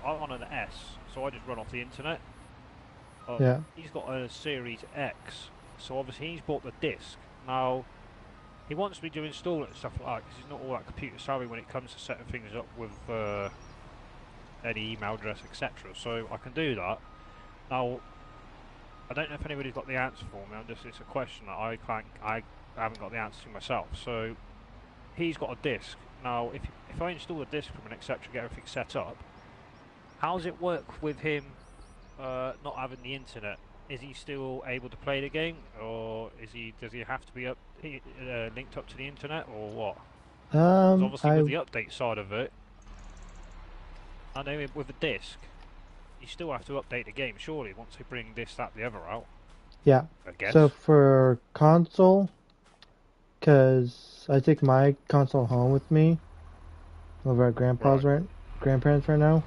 I'm on an S, so I just run off the internet. Yeah. He's got a Series X, so obviously he's bought the disc. Now, he wants me to install it and stuff like that because he's not all that computer savvy when it comes to setting things up with any email address, etc. So I can do that. Now, I don't know if anybody's got the answer for me. It's a question that I haven't got the answer to myself. So he's got a disc. Now, if I install the disc from an etc., get everything set up, how does it work with him not having the internet? Is he still able to play the game, or does he have to be linked up to the internet, or what? Because obviously with I the update side of it, I know with the disc, you still have to update the game. Surely once they bring this, that, the other out. yeah. I guess. So for console, because I take my console home with me over at grandparents right now.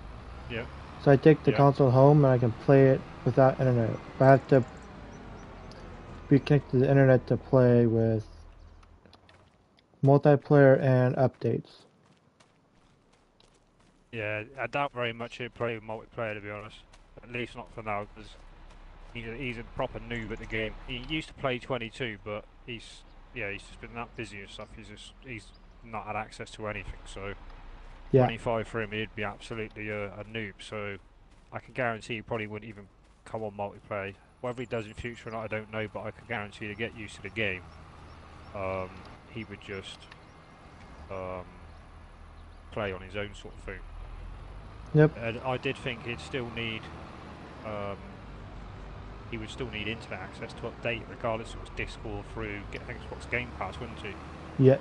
Yeah. So I take the Yeah. console home and I can play it without internet. But I have to be connected to the internet to play with multiplayer and updates. Yeah. I doubt very much he'll play with multiplayer, to be honest. At least not for now, because he's a proper noob at the game. He used to play 22, but he's just been that busy and stuff. He's not had access to anything. So Yeah. 25 for him, he'd be absolutely a noob. So I can guarantee he probably wouldn't even come on multiplayer. Whether he does in future or not, I don't know. But I can guarantee to get used to the game, he would just play on his own sort of thing. Yep. And I did think he'd still need. He would still need internet access to update, regardless if it was disc or through Xbox Game Pass, wouldn't he? Yes.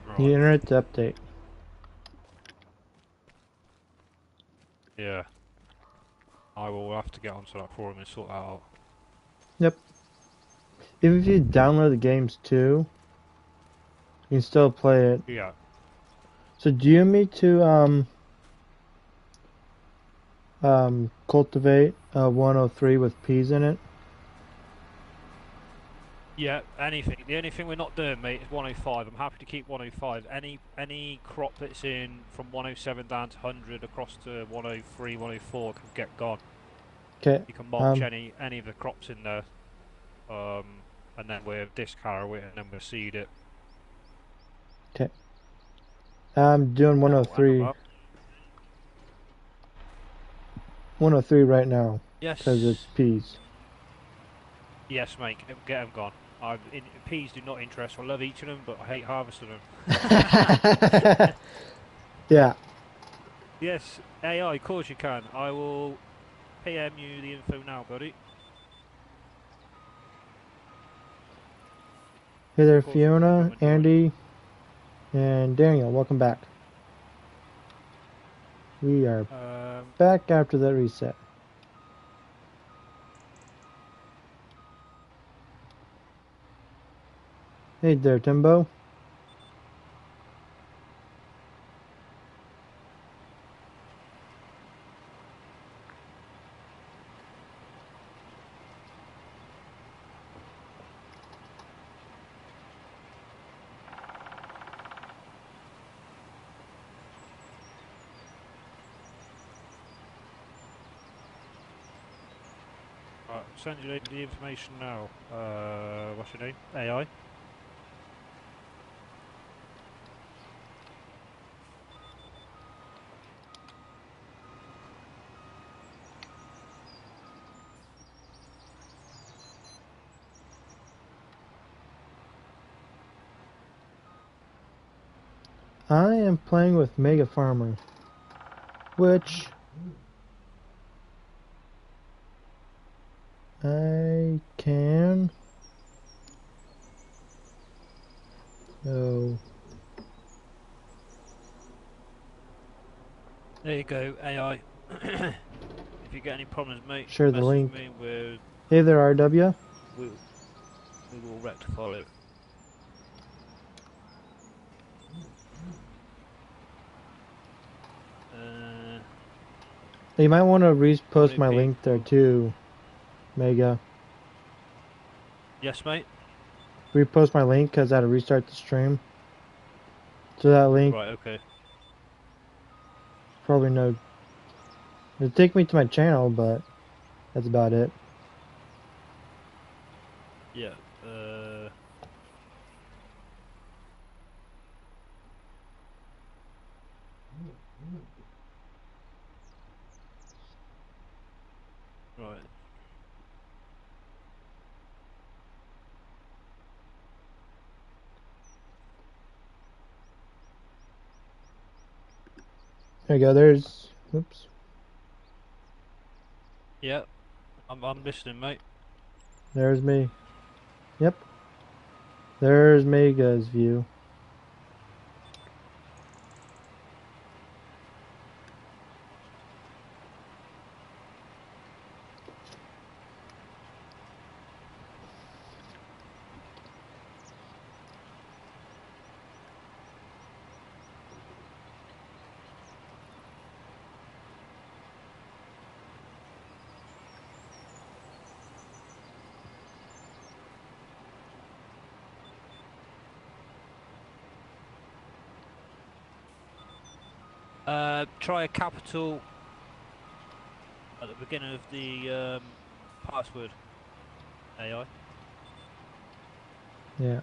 Right. The internet to update. Yeah. I will have to get onto that forum and sort that out. Yep. Even if you download the games too, you can still play it. Yeah. So do you want me to cultivate 103 with peas in it? Yeah, anything. The only thing we're not doing, mate, is 105. I'm happy to keep 105. Any crop that's in from 107 down to 100 across to 103, 104 can get gone. Okay. You can mulch any of the crops in there, and then we'll disc harrow it and then we'll seed it. Okay. I'm doing 103. 103 right now. Yes. Because it's peas. Yes, mate. Get them gone. Peas do not interest. I love eating them, but I hate harvesting them. Yeah. Yes, AI, of course you can. I will PM you the info now, buddy. Hey there, Fiona, Andy, and Daniel. Welcome back. We are back after that reset. Hey there, Timbo. Send you the information now. What's your name? AI? I am playing with Mega Farmer, which I can. Oh. There you go, AI. If you get any problems, mate, share the link. Me with hey there, RW. We will rectify it. You might want to repost my link there too, Mega. Yes, mate. Repost my link because I had to restart the stream. So that link. Right. Okay. Probably no. It'll take me to my channel, but that's about it. Yeah. Right. There you go. There's. Oops. Yeah. I'm listening, mate. There's me. Yep. There's Mega's view. Try a capital at the beginning of the password. AI. Yeah.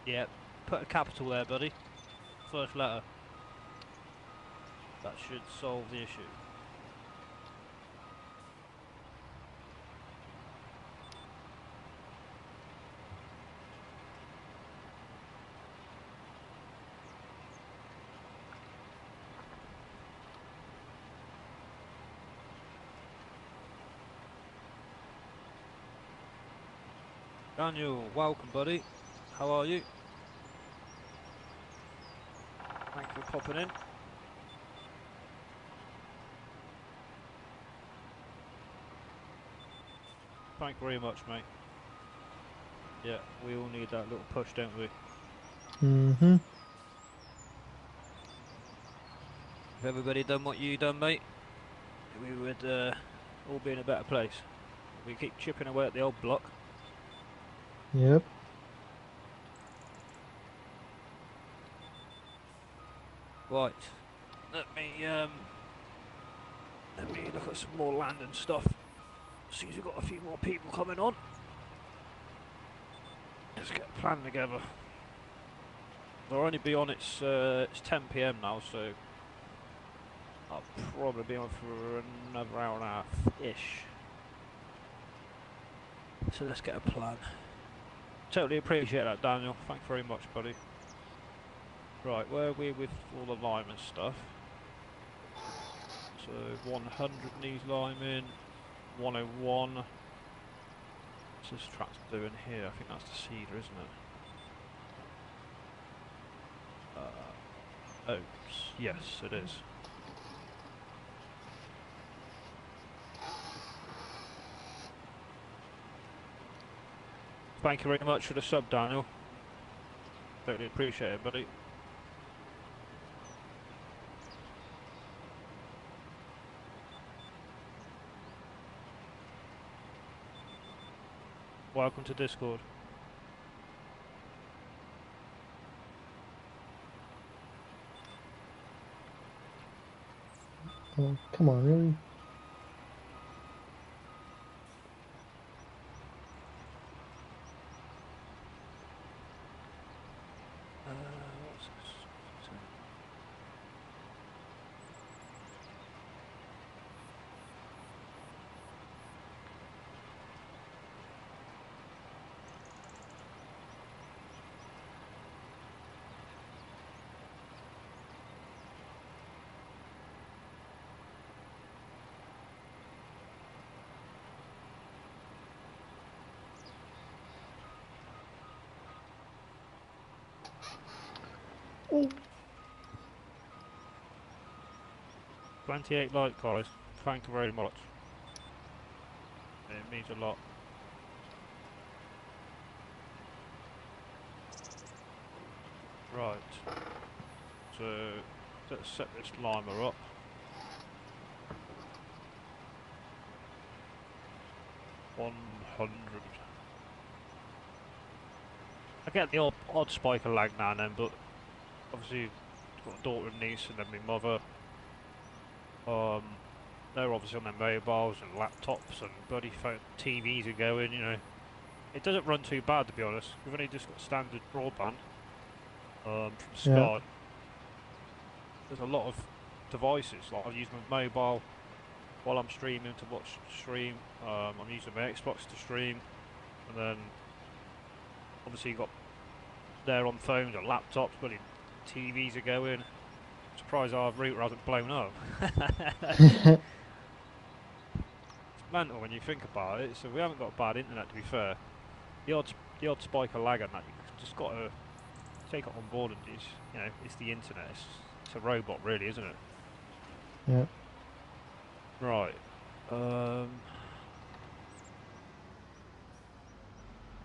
Yeah. Put a capital there, buddy. First letter. That should solve the issue. Daniel, welcome, buddy. How are you? Thanks for popping in. Thank you very much, mate. Yeah, we all need that little push, don't we? Mm-hmm. If everybody done what you done, mate, we would all be in a better place. We keep chipping away at the old block. Yep. Right. Let me look at some more land and stuff. See if we've got a few more people coming on. Let's get a plan together. They'll only be on, it's 10 PM now, so I'll probably be on for another hour and a half-ish. So let's get a plan. Totally appreciate that, Daniel. Thanks very much, buddy. Right, where are we with all the lime and stuff? So 100 needs lime in, 101. What's this tractor doing here? I think that's the seeder, isn't it? Oops. Yes, it is. Thank you very much for the sub, Daniel. Totally appreciate it, buddy. Welcome to Discord. Oh, come on, really? What's this? Oh. 28 like, guys. Thank you very much. It means a lot. Right. So let's set this limer up. 100. I get the odd spike of lag now and then, but obviously I've got a daughter and niece and then my mother. They're obviously on their mobiles and laptops and bloody TVs are going, you know. It doesn't run too bad, to be honest. We've only just got standard broadband from Sky. Yeah. There's a lot of devices. Like I use my mobile while I'm streaming to watch stream. I'm using my Xbox to stream, and then obviously you got there on phones or laptops, but TVs are going. I'm surprised our router hasn't blown up. It's mental when you think about it. So we haven't got bad internet, to be fair. The odd spike of lag on that, you've just got to take it on board, and it's, you know, it's the internet. It's a robot, really, isn't it? Yeah. Right.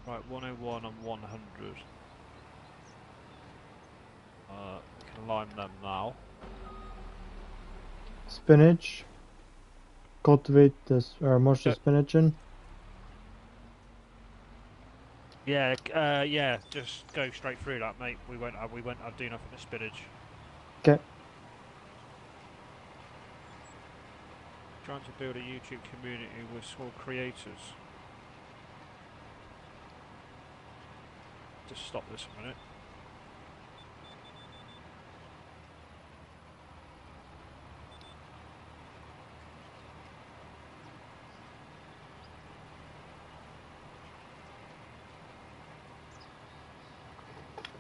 Right, 101 and 100. We can line them now. Spinach. Cultivate this, or mush the spinach in. Yeah, yeah. Just go straight through that, mate. We won't do nothing to spinach. Okay. Trying to build a YouTube community with small creators. Just stop this a minute.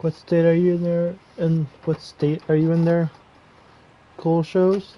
What state are you in there? And what state are you in there? Cool shows?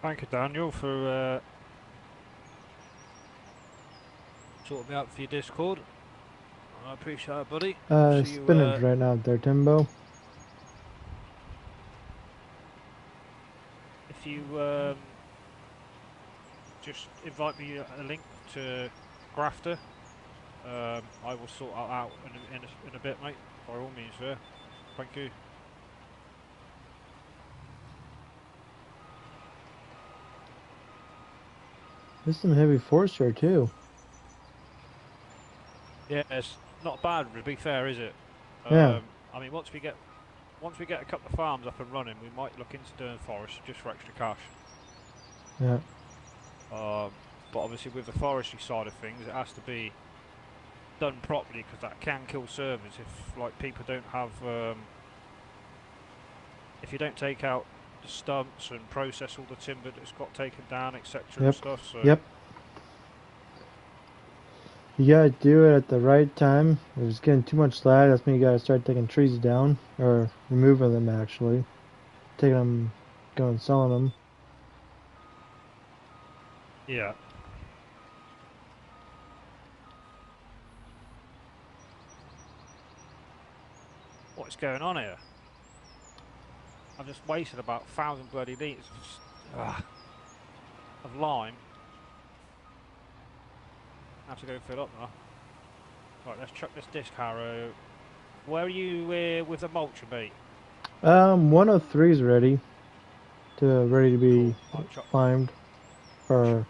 Thank you, Daniel, for sorting me out for your Discord. I appreciate it, buddy. Spinach right now there, Timbo. If you just invite me a link to Grafter, I will sort that out in a bit, mate. By all means, sir. Thank you. There's some heavy force here too. Yeah, it's not bad, to be fair, is it? Yeah. I mean, once we get a couple of farms up and running, we might look into doing forest just for extra cash. Yeah. But obviously, with the forestry side of things, it has to be done properly, because that can kill servers if, like, people don't have if you don't take out the stumps and process all the timber that's got taken down, etc. and stuff. So Yep. You gotta do it at the right time. If it's getting too much lag, that's when you gotta start taking trees down, or removing them actually. Taking them, going selling them. yeah. What's going on here? I've just wasted about 1,000 bloody litres of lime. I have to go fill up now. Right, let's chuck this disc harrow. Where are you with the mulcher, mate? 103 is ready to be Cool. limed or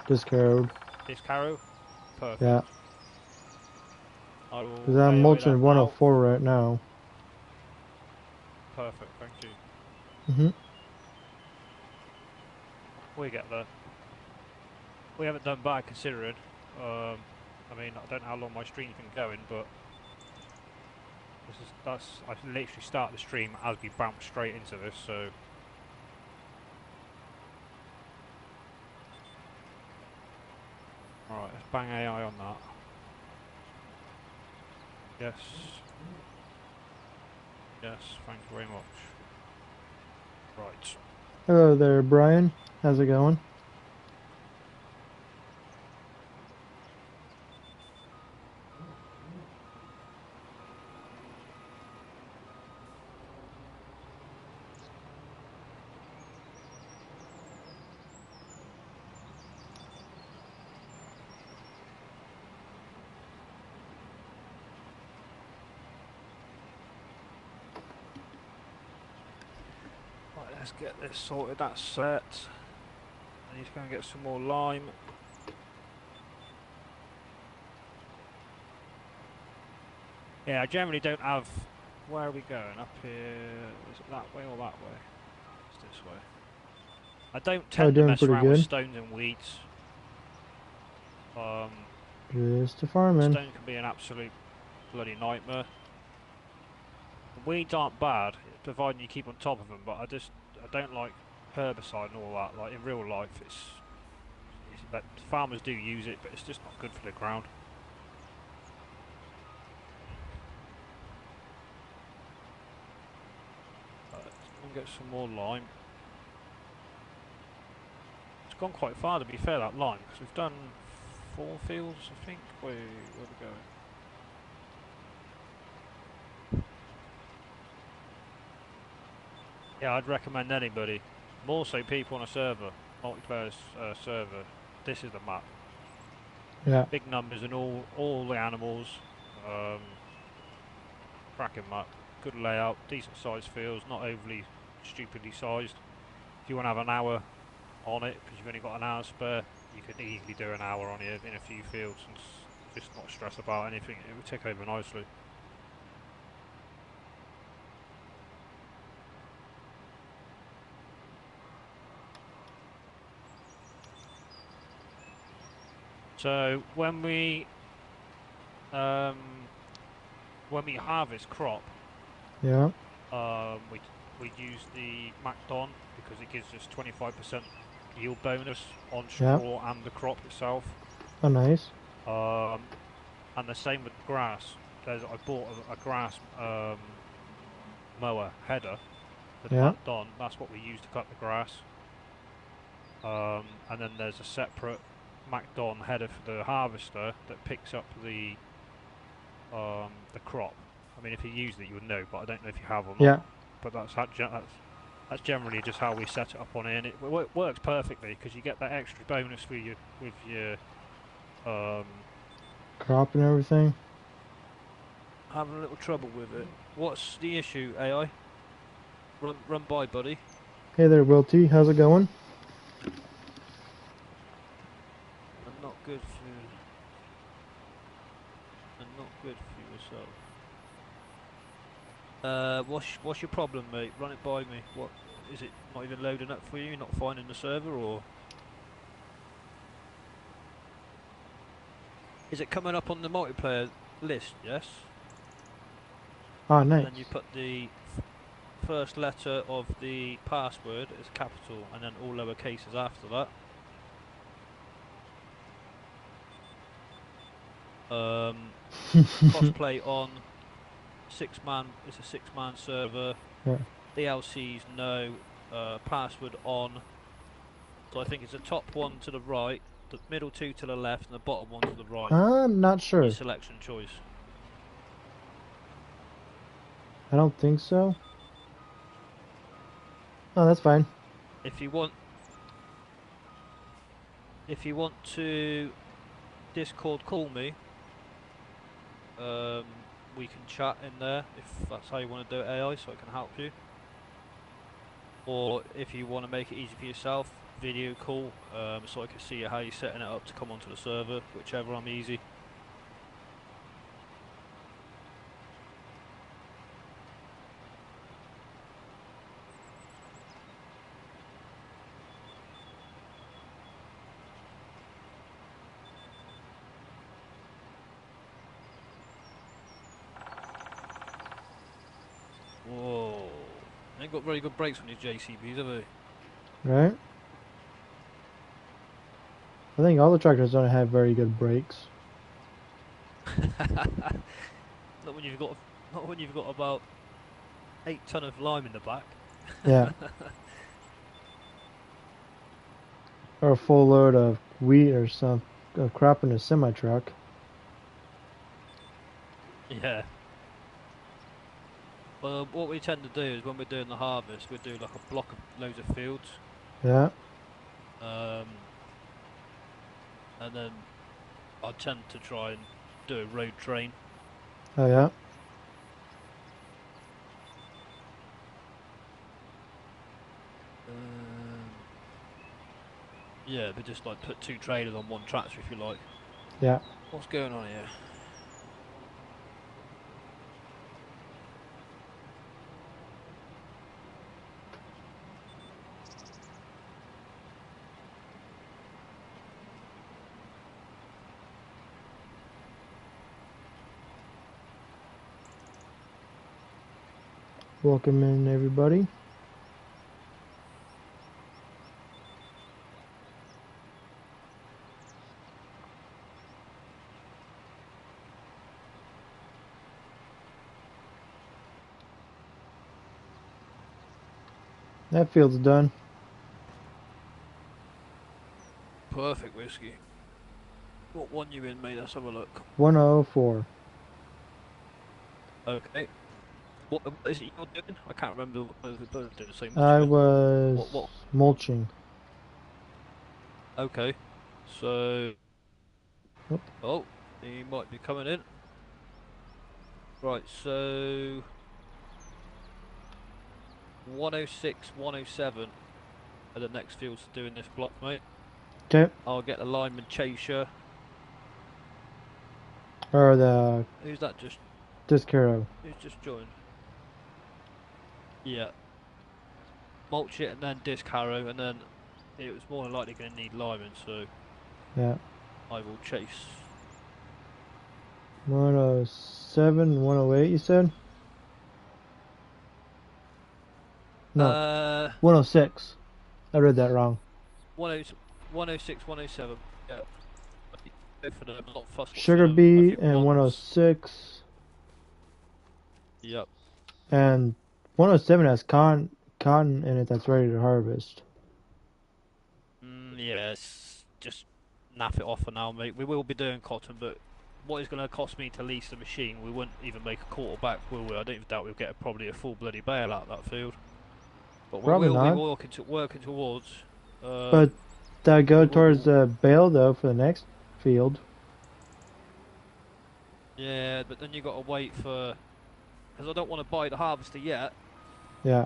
disc harrowed. Disc harrow? Perfect. Yeah. Because I'm mulching 104 right now. Perfect, thank you. We get there. We haven't done bad considering. I mean, I don't know how long my stream's been going, but I literally start the stream as we bounce straight into this, so. Alright, let's bang AI on that. Yes. Yes, thank you very much. Right. Hello there, Brian. How's it going? Right, let's get this sorted. That's set. I need to go and get some more lime. Yeah, I generally don't have... Where are we going? Up here? Is it that way or that way? It's this way. I don't tend to doing mess pretty around with good. stones and weeds. Just a farming. Stones can be an absolute bloody nightmare. The weeds aren't bad, providing you keep on top of them, but I don't like herbicide and all that. Like in real life, it's that farmers do use it, but it's just not good for the ground. Let's get some more lime. It's gone quite far to be fair, that lime, because we've done 4 fields, I think. Where are we going? Yeah, I'd recommend anybody, more so people on a server, multiplayer server. This is the map. Yeah. Big numbers and all the animals. Cracking map. Good layout, decent sized fields, not overly stupidly sized. If you want to have an hour on it, because you've only got an hour spare, you could easily do an hour on it in a few fields and just not stress about anything. It would tick over nicely. So when we harvest crop, Yeah. we use the MacDon because it gives us 25% yield bonus on Yeah. straw and the crop itself. Oh, nice. And the same with grass. I bought a grass mower header for the Yeah. MacDon. That's what we use to cut the grass. And then there's a separate MacDon header for the harvester that picks up the crop. I mean, if you use it, you would know, but I don't know if you have or not. Yeah. But that's generally just how we set it up on here, and it works perfectly because you get that extra bonus with your Crop and everything. having a little trouble with it. What's the issue, AI? Run by, buddy. Hey there, Wilty. How's it going? And not good for yourself. What's your problem, mate? Run it by me. What is it? Not even loading up for you? Not finding the server, or is it coming up on the multiplayer list? Yes. Ah, nice. And then you put the first letter of the password as capital, and then all lower cases after that. Crossplay on 6-man. It's a 6-man server. Yeah. DLCs no. Password on. So I think it's the top one to the right, the middle 2 to the left, and the bottom 1 to the right. I'm not sure. Your selection choice. I don't think so. Oh, that's fine. If you want to Discord call me, we can chat in there if that's how you want to do it, AI, so I can help you. Or if you want to make it easy for yourself, video call, so I can see how you're setting it up to come onto the server, whichever I'm easy. Whoa, they ain't got very good brakes on these JCBs, have they? Right? I think all the tractors don't have very good brakes. Not when you've got about 8 ton of lime in the back. Yeah. Or a full load of wheat or some crop in a semi truck. Yeah. What we tend to do is when we're doing the harvest, we do like a block of loads of fields. Yeah. And then I tend to try and do a road train. Oh yeah. Yeah, but just like put 2 trailers on 1 tractor if you like. Yeah. What's going on here? Welcome in, everybody. That field's done. Perfect whiskey. What one you in, mate? Let's have a look. 104. Okay. What is it you're doing? I can't remember what we're both doing the same. I was what? mulching. Okay. So. Oop. Oh, he might be coming in. Right, so 106, 107 are the next fields to do in this block, mate. Okay. I'll get the lineman chaser. Or the Who's that just? Discaro. Who's just joined? Yeah. Mulch it and then disc harrow, and then it was more than likely going to need linemen, so Yeah. I will chase. 107, 108, you said? No. 106. I read that wrong. 106, 107. Yeah. Go for them, not fuss what's Sugar a beet few and ones. 106. Yep. And 107 has cotton in it that's ready to harvest. Yeah, it's just naff it off for now, mate. We will be doing cotton, but what is going to cost me to lease the machine? We wouldn't even make a quarter back, will we? I don't even doubt we'll get probably a full bloody bale out of that field. But we Probably will not. be working towards. But that go towards the bale though for the next field. Yeah, but then you got to wait for, because I don't want to buy the harvester yet. Yeah.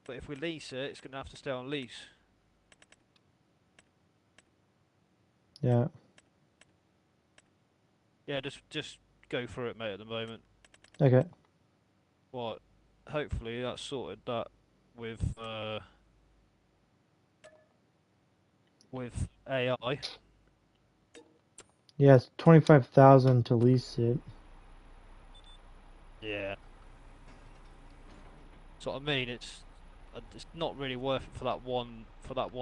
But if we lease it, it's going to have to stay on lease. Yeah. Yeah, just go for it, mate. At the moment. Okay. What? Hopefully that's sorted that with AI. Yeah, it's 25,000 to lease it. Yeah. So I mean, it's not really worth it for that one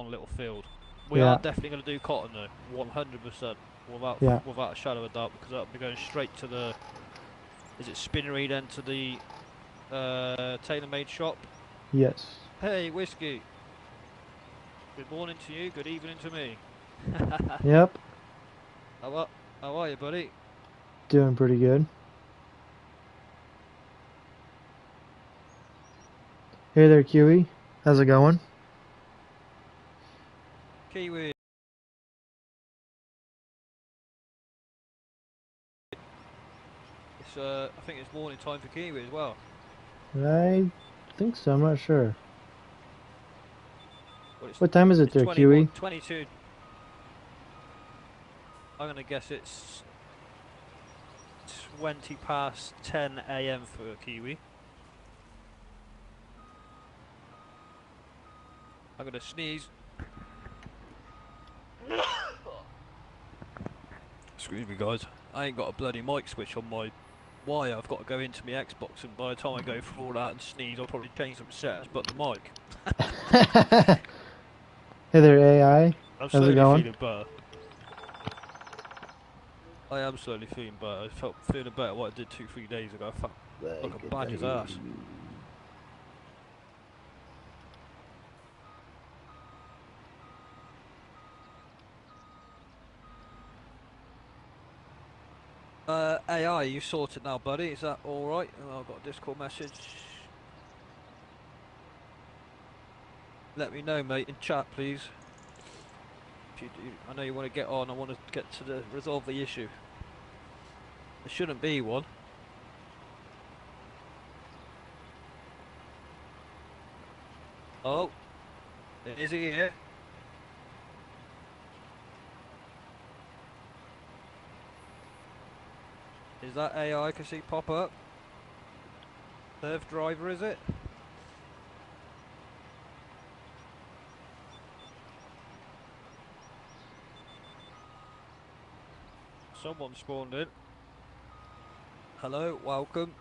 little field. We Yeah. are definitely going to do cotton though, 100%, without a shadow of a doubt, because that'll be going straight to the. Is it spinnery then to the tailor-made shop? Yes. Hey, whiskey. Good morning to you. Good evening to me. Yep. How are you, buddy? Doing pretty good. Hey there, Kiwi. How's it going? Kiwi. It's I think it's morning time for Kiwi as well. I think so. I'm not sure. Well, What time is it there, 21, Kiwi? 22. I'm going to guess it's 20 past 10 a.m. for Kiwi. I'm going to sneeze. Excuse me, guys. I ain't got a bloody mic switch on my wire. I've got to go into my Xbox, and by the time I go through all that and sneeze, I'll probably change some settings, but the mic. Hey there, AI. I'm How's slowly it going? feeling better. I am slowly feeling better. I felt feeling better what I did 2-3 days ago. Look Like at a badger's that. ass. AI, you sorted now, buddy? Is that alright? Oh, I've got a Discord message. Let me know, mate, in chat, please. If you do, I know you want to get on. I want to get to resolve the issue. There shouldn't be one. Oh, is he here? Is that AI? Can she pop up? Serve driver, is it? Someone spawned in. Hello, welcome.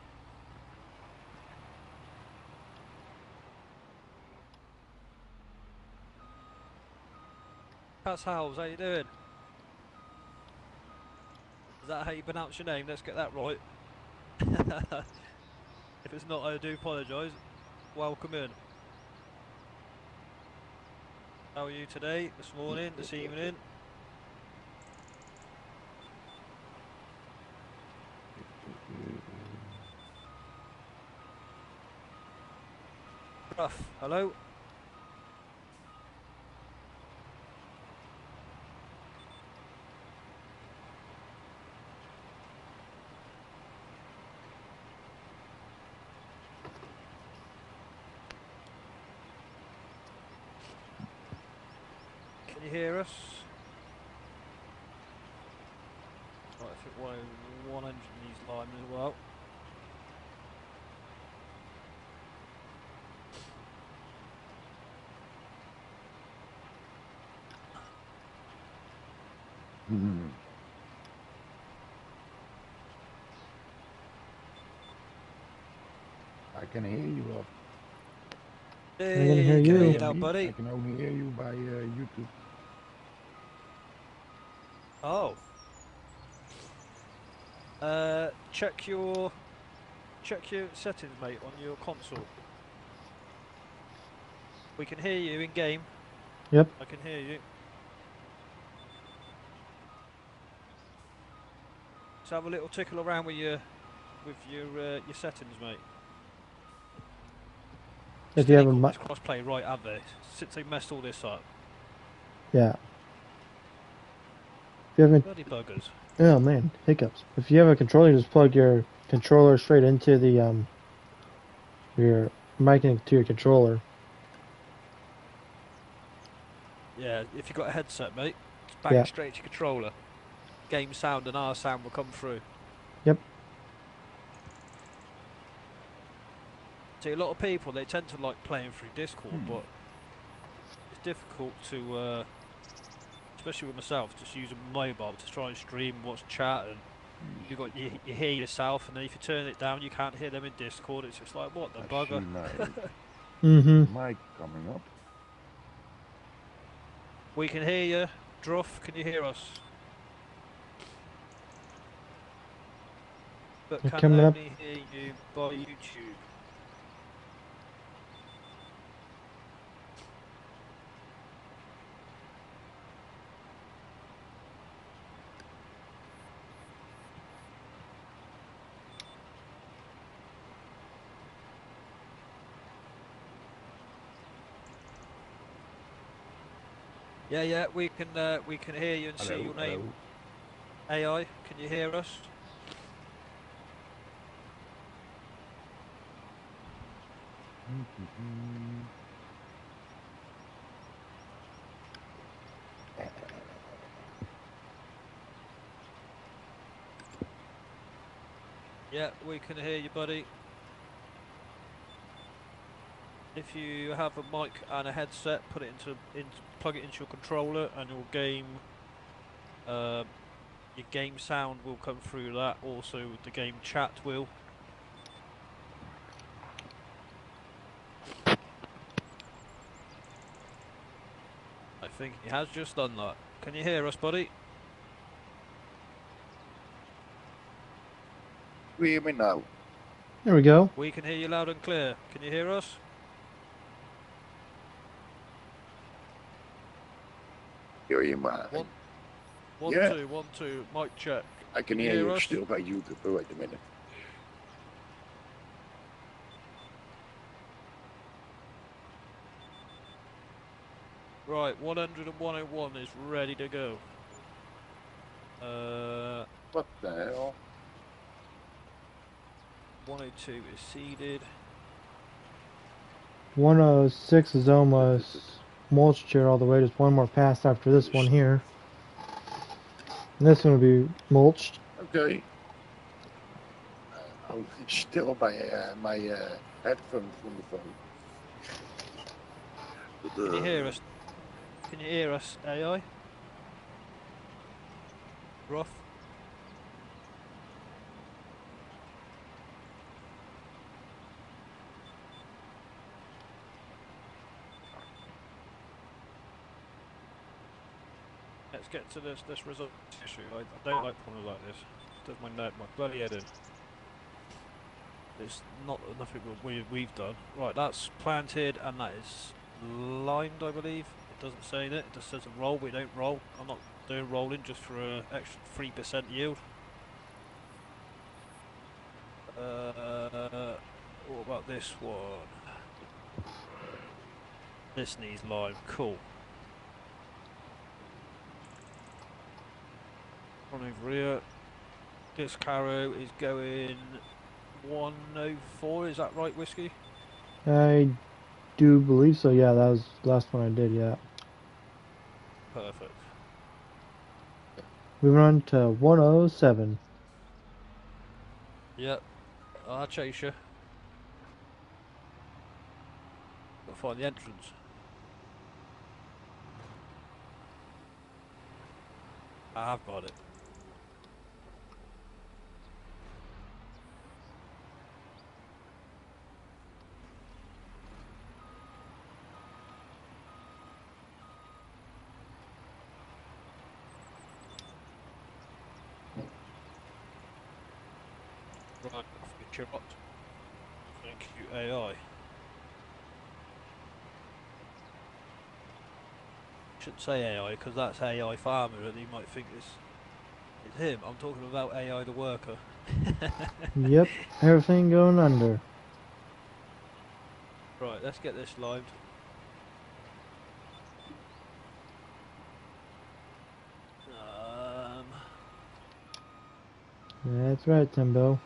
Cass Howes, how you doing? Is that how you pronounce your name? Let's get that right. If it's not, I do apologise. Welcome in. How are you today? This morning? This evening? Ruff, hello? Can you hear us? Right, I think 100 needs lime as well. I can hear you. I can hear Hey, can you. hear you now, buddy. I can only hear you by YouTube. Oh. Check your settings, mate, on your console. We can hear you in game. Yep. I can hear you. Let's have a little tickle around with your settings, mate. If you have a Still mi- this crossplay right, have they? Since they messed all this up. yeah. If you haven't, Bloody buggers. oh man, hiccups. If you have a controller, just plug your controller straight into the your mic into your controller. Yeah, if you've got a headset, mate, just bang Yeah. it straight to your controller. Game sound and our sound will come through. Yep. See, a lot of people, they tend to like playing through Discord, but it's difficult to, especially with myself, just use a mobile to try and stream, watch chat, and you hear yourself, and then if you turn it down, you can't hear them in Discord. It's just like, what the bugger? Mm-hmm. Mic coming up. We can hear you. Druff, can you hear us? But They're can coming up. only hear you by YouTube. Yeah, we can hear you and see your name. AI, can you hear us? Yeah, we can hear you, buddy. If you have a mic and a headset, plug it into your controller, and your game sound will come through that. Also, the game chat will. I think he has just done that. Can you hear us, buddy? You hear me now? There we go. We can hear you loud and clear. Can you hear us? Hear you, man. One, Yeah. 2, 1, 2. Mic check. I can you hear hear you us? still by YouTube. Oh, wait a minute. Right, 100 and 101 is ready to go. What the hell? 102 is seeded. 106 is almost mulched here all the way. Just one more pass after this one here. And this one will be mulched. Okay. I'm still by my headphones from the phone. Can you hear us? Can you hear us, AI? Rough? Let's get to this result issue. I don't like problems like this. Does my bloody head in. It's not nothing we've done. Right, that's planted and that is limed, I believe. It doesn't say that. It just says a roll. We don't roll. I'm not doing rolling just for an extra 3% yield. What about this one? This needs lime. Cool. On over here. This carrow is going 104. Is that right, Whiskey? I do believe so. Yeah, that was the last one I did. Yeah. Perfect. Moving on to 107. Yep. I'll chase you. Gotta find the entrance. I have got it. Right, off your shot. Thank you, AI. Shouldn't say AI because that's AI farmer and he might think it's him. I'm talking about AI the worker. Yep, everything going under. Right, let's get this limed. That's right, Timbo.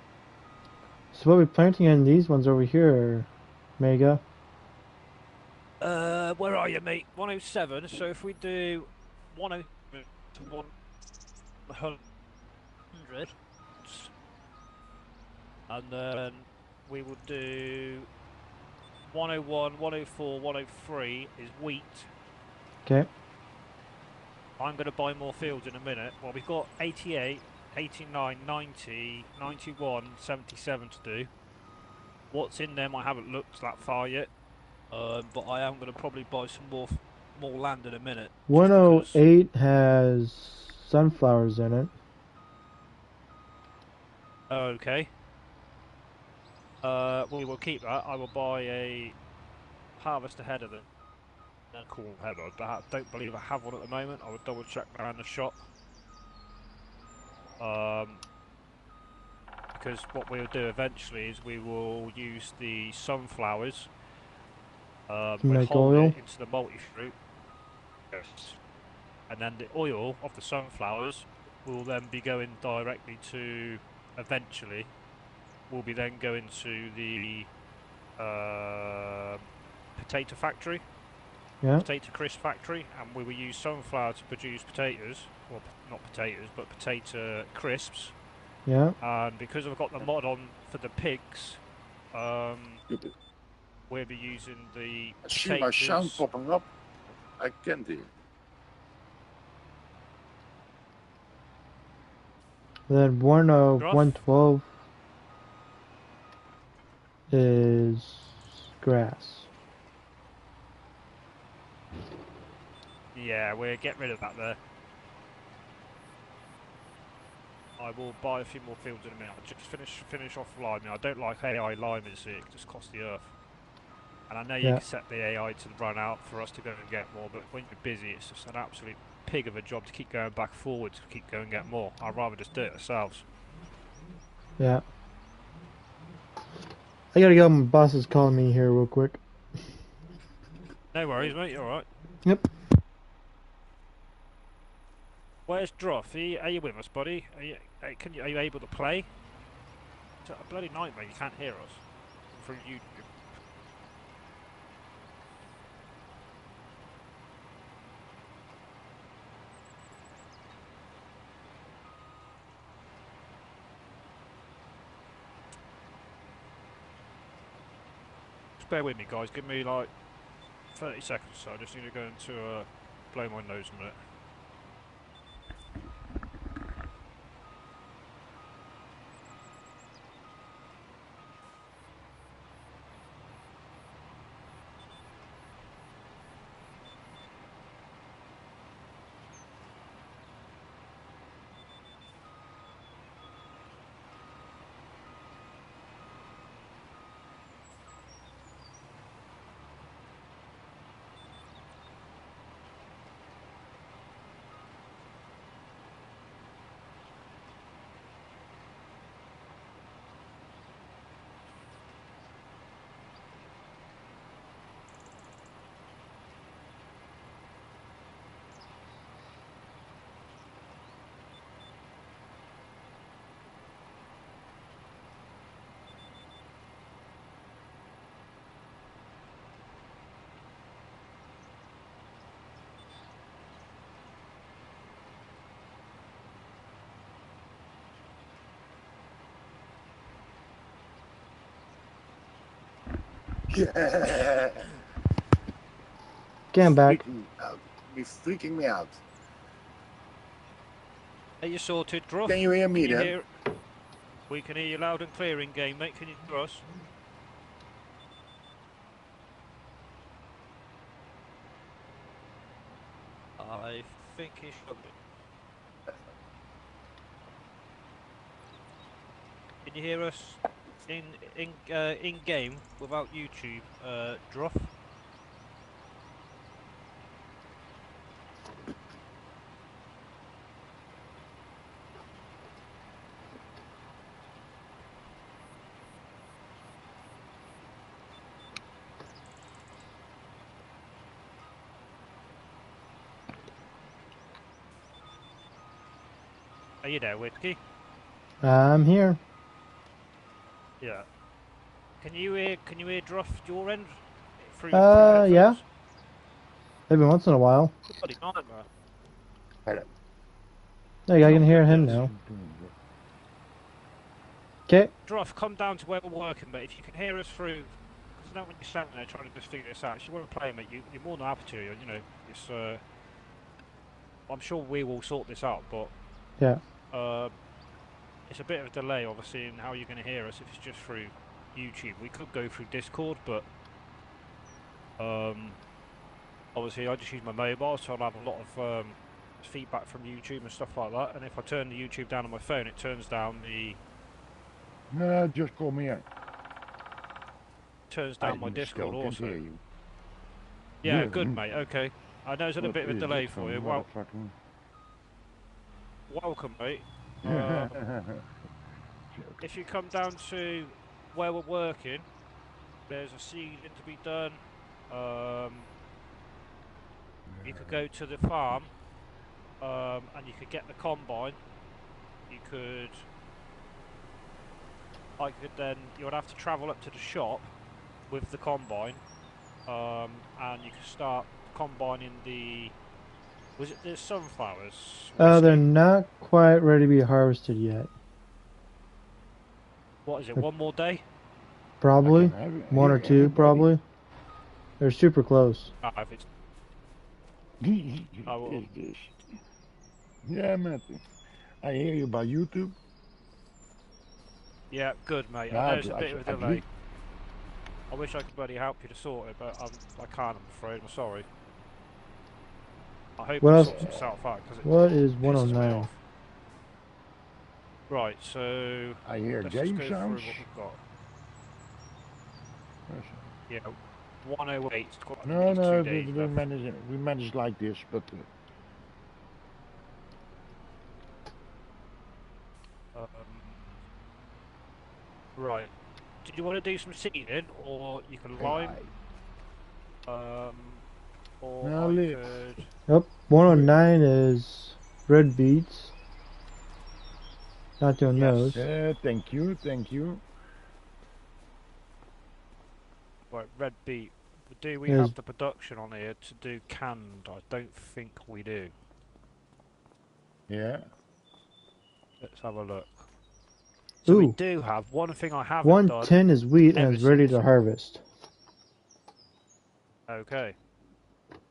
So what are we planting in these ones over here, Mega? Where are you, mate? 107. So if we do 100 to 100, and then we will do 101, 104, 103 is wheat. Okay. I'm going to buy more fields in a minute. Well, we've got 88, 89, 90, 91, 77 to do. What's in them I haven't looked that far yet. But I am going to probably buy some more land in a minute. 108 has sunflowers in it. Okay. We will keep that. I will buy a harvester header then. A cool header, but I don't believe I have one at the moment. I would double check around the shop. Because what we'll do eventually is we will use the sunflowers. We'll make hold oil? it into the multi-fruit. Yes. And then the oil of the sunflowers will then be going directly to, eventually, will be then going to the potato factory. Yeah. Potato crisp factory, and we will use sunflower to produce potatoes, well, not potatoes, but potato crisps. Yeah. And because I've got the mod on for the pigs, we'll be using the I see my sound popping up. I can't hear. Then 112 is grass. Yeah, we'll get rid of that there. I will buy a few more fields in a minute. I'll just finish off liming. I don't like AI liming, see, it just costs the earth. And I know you Yeah. can set the AI to run out for us to go and get more, but when you're busy, it's just an absolute pig of a job to keep going back forward to keep going and get more. I'd rather just do it ourselves. Yeah. I gotta go. My boss is calling me here real quick. No worries, mate. You're alright. Yep. Where's Droth? Are you with us, buddy? Are you able to play? It's a bloody nightmare. You can't hear us through YouTube. Just bear with me, guys. Give me like 30 seconds. So I just need to go into blow my nose a minute. Yeah. Okay, I'm back. Freaking me out. Are you sorted, Droth? Can you hear me Can you then? hear? We can hear you loud and clear in game, mate. Can you hear us? I think he's struggling. Can you hear us in game without YouTube, Droth? Are you there, Whitkey? I'm here. Yeah. Can you hear Droth your end? Through Yeah. headphones? Every once in a while. Bloody nightmare. Hello. Hey, I It's can not hear good, him this. now. Okay. Droth, come down to where we're working, but if you can hear us through, because I know when you're standing there trying to just figure this out, if you want to play, mate, you're more than happy to. You know, it's. I'm sure we will sort this out, but Yeah. it's a bit of a delay, obviously, in how you're going to hear us if it's just through YouTube. We could go through Discord, but obviously I just use my mobile, so I'll have a lot of feedback from YouTube and stuff like that. And if I turn the YouTube down on my phone, it turns down the No, just call me out. my Discord still also. can hear you. Yeah, good, mate. Okay, I know there's a What bit of a is delay it for from you. Well, motherfucking- welcome, mate. If you come down to where we're working, there's a seeding to be done. You could go to the farm, and you could get the combine. You could. You would have to travel up to the shop with the combine, and you could start combining the. Was it the sunflowers? They're not quite ready to be harvested yet. What is it? One more day? Probably. I can have it. One or Here, two, everybody. probably. They're super close. If it's I will. Is this? Yeah, Matthew. I hear you by YouTube. Yeah, good, mate. Yeah, I know it's a I- bit of a I delay. agree. I wish I could bloody help you to sort it, but I can't, I'm afraid. I'm sorry. I hope What it else- sorts itself out, because it What is pisses me 109? off. Right, so I hear let's just game go sounds. through what we've got. Yes. Yeah, 108. It's quite No, these no, 2 days we left. manage it. We manage like this, but Right. Did you want to do some seeding, or you can lime, or No, I Lee. could. Yep, 109 is red beets. Not doing Yes. those. thank you, thank you. Right, red beet. Do we Yes. have the production on here to do canned? I don't think we do. Yeah. Let's have a look. So we Ooh, do have one thing I haven't done. 110 is wheat and ever is ready since- to harvest. Okay.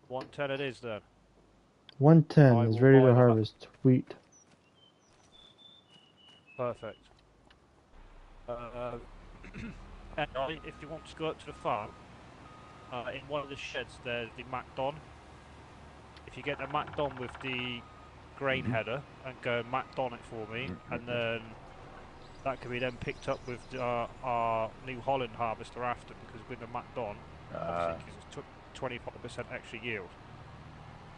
110 it is then. 110 I is will ready buy to that. harvest wheat. Perfect. And if you want to go up to the farm, in one of the sheds there's the MacDon. If you get the MacDon with the grain header and go MacDon it for me, and then that can be then picked up with our New Holland harvester after, because with the MacDon, obviously it gives us 25% extra yield.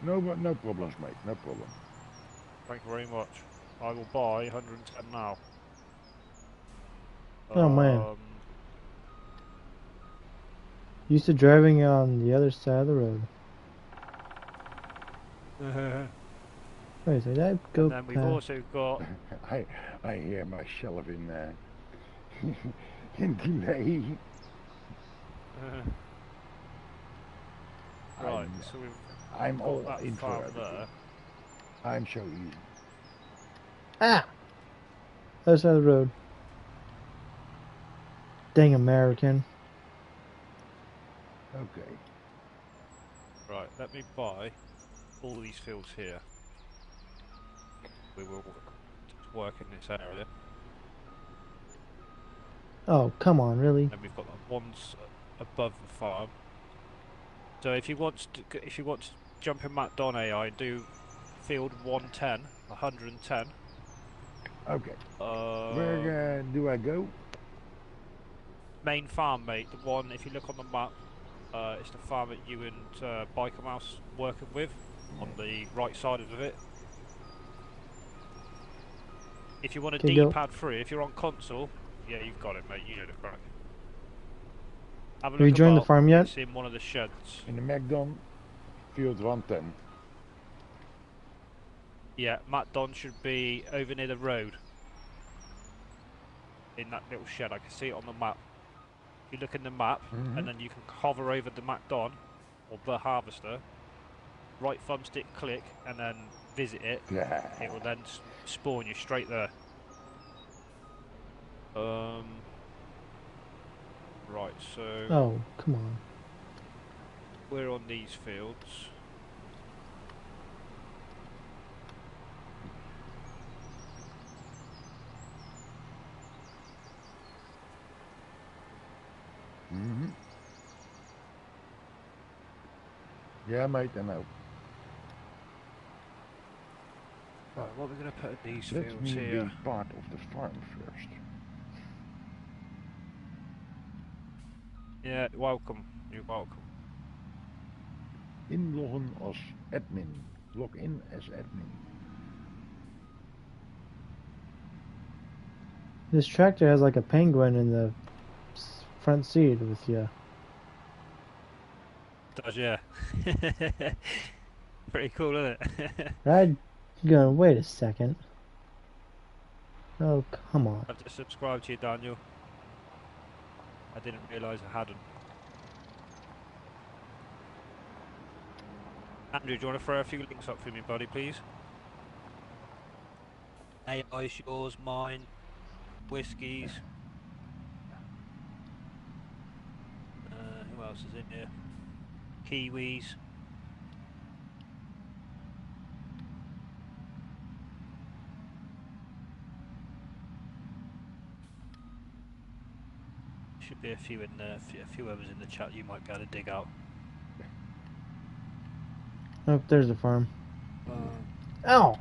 No, no problems, mate. No problem. Thank you very much. I will buy 110 now. Oh, man. Used to driving on the other side of the road. Wait, did I go And then we've past? also got. I hear myself in in delay. Right, so we've I'm got all that in for farm everything. there. I'm so easy. Ah! Other side of the road. Dang American. Okay. Right, let me buy all these fields here. We will just work in this area. Oh, come on, really? And we've got the ones above the farm. So if you want to jump in MacDon AI and do field 110, 110. Okay. Where do I go? Main farm, mate. The one, if you look on the map, it's the farm that you and Biker Mouse working with on the right side of it. If you want a D-pad free, if you're on console, yeah, you've got it, mate. You know the crack. Have you joined the farm yet? It's in one of the sheds. In the MacDon, field 110. Yeah, MacDon should be over near the road. In that little shed, I can see it on the map. If you look in the map, and then you can hover over the MacDon, or the harvester, right thumbstick click, and then visit it. Yeah. It will then spawn you straight there. Right, so... Oh, come on. We're on these fields. Yeah, mate, I know. Right, what are we going to put in these Let fields me here? be part of the farm first. Yeah, welcome. You're welcome. Inloggen als admin. Log in as admin. This tractor has like a penguin in the front seat with you. Does, yeah. Pretty cool, isn't it? I'm going, wait a second. Oh, come on. I've just subscribed to you, Daniel. I didn't realise I hadn't. Andrew, do you want to throw a few links up for me, buddy, please? AI's yours, mine, Whiskies. Who else is in here? Kiwis. Should be a few in there, a few others in the chat you might be able to dig out. Oh, there's the farm. Ow!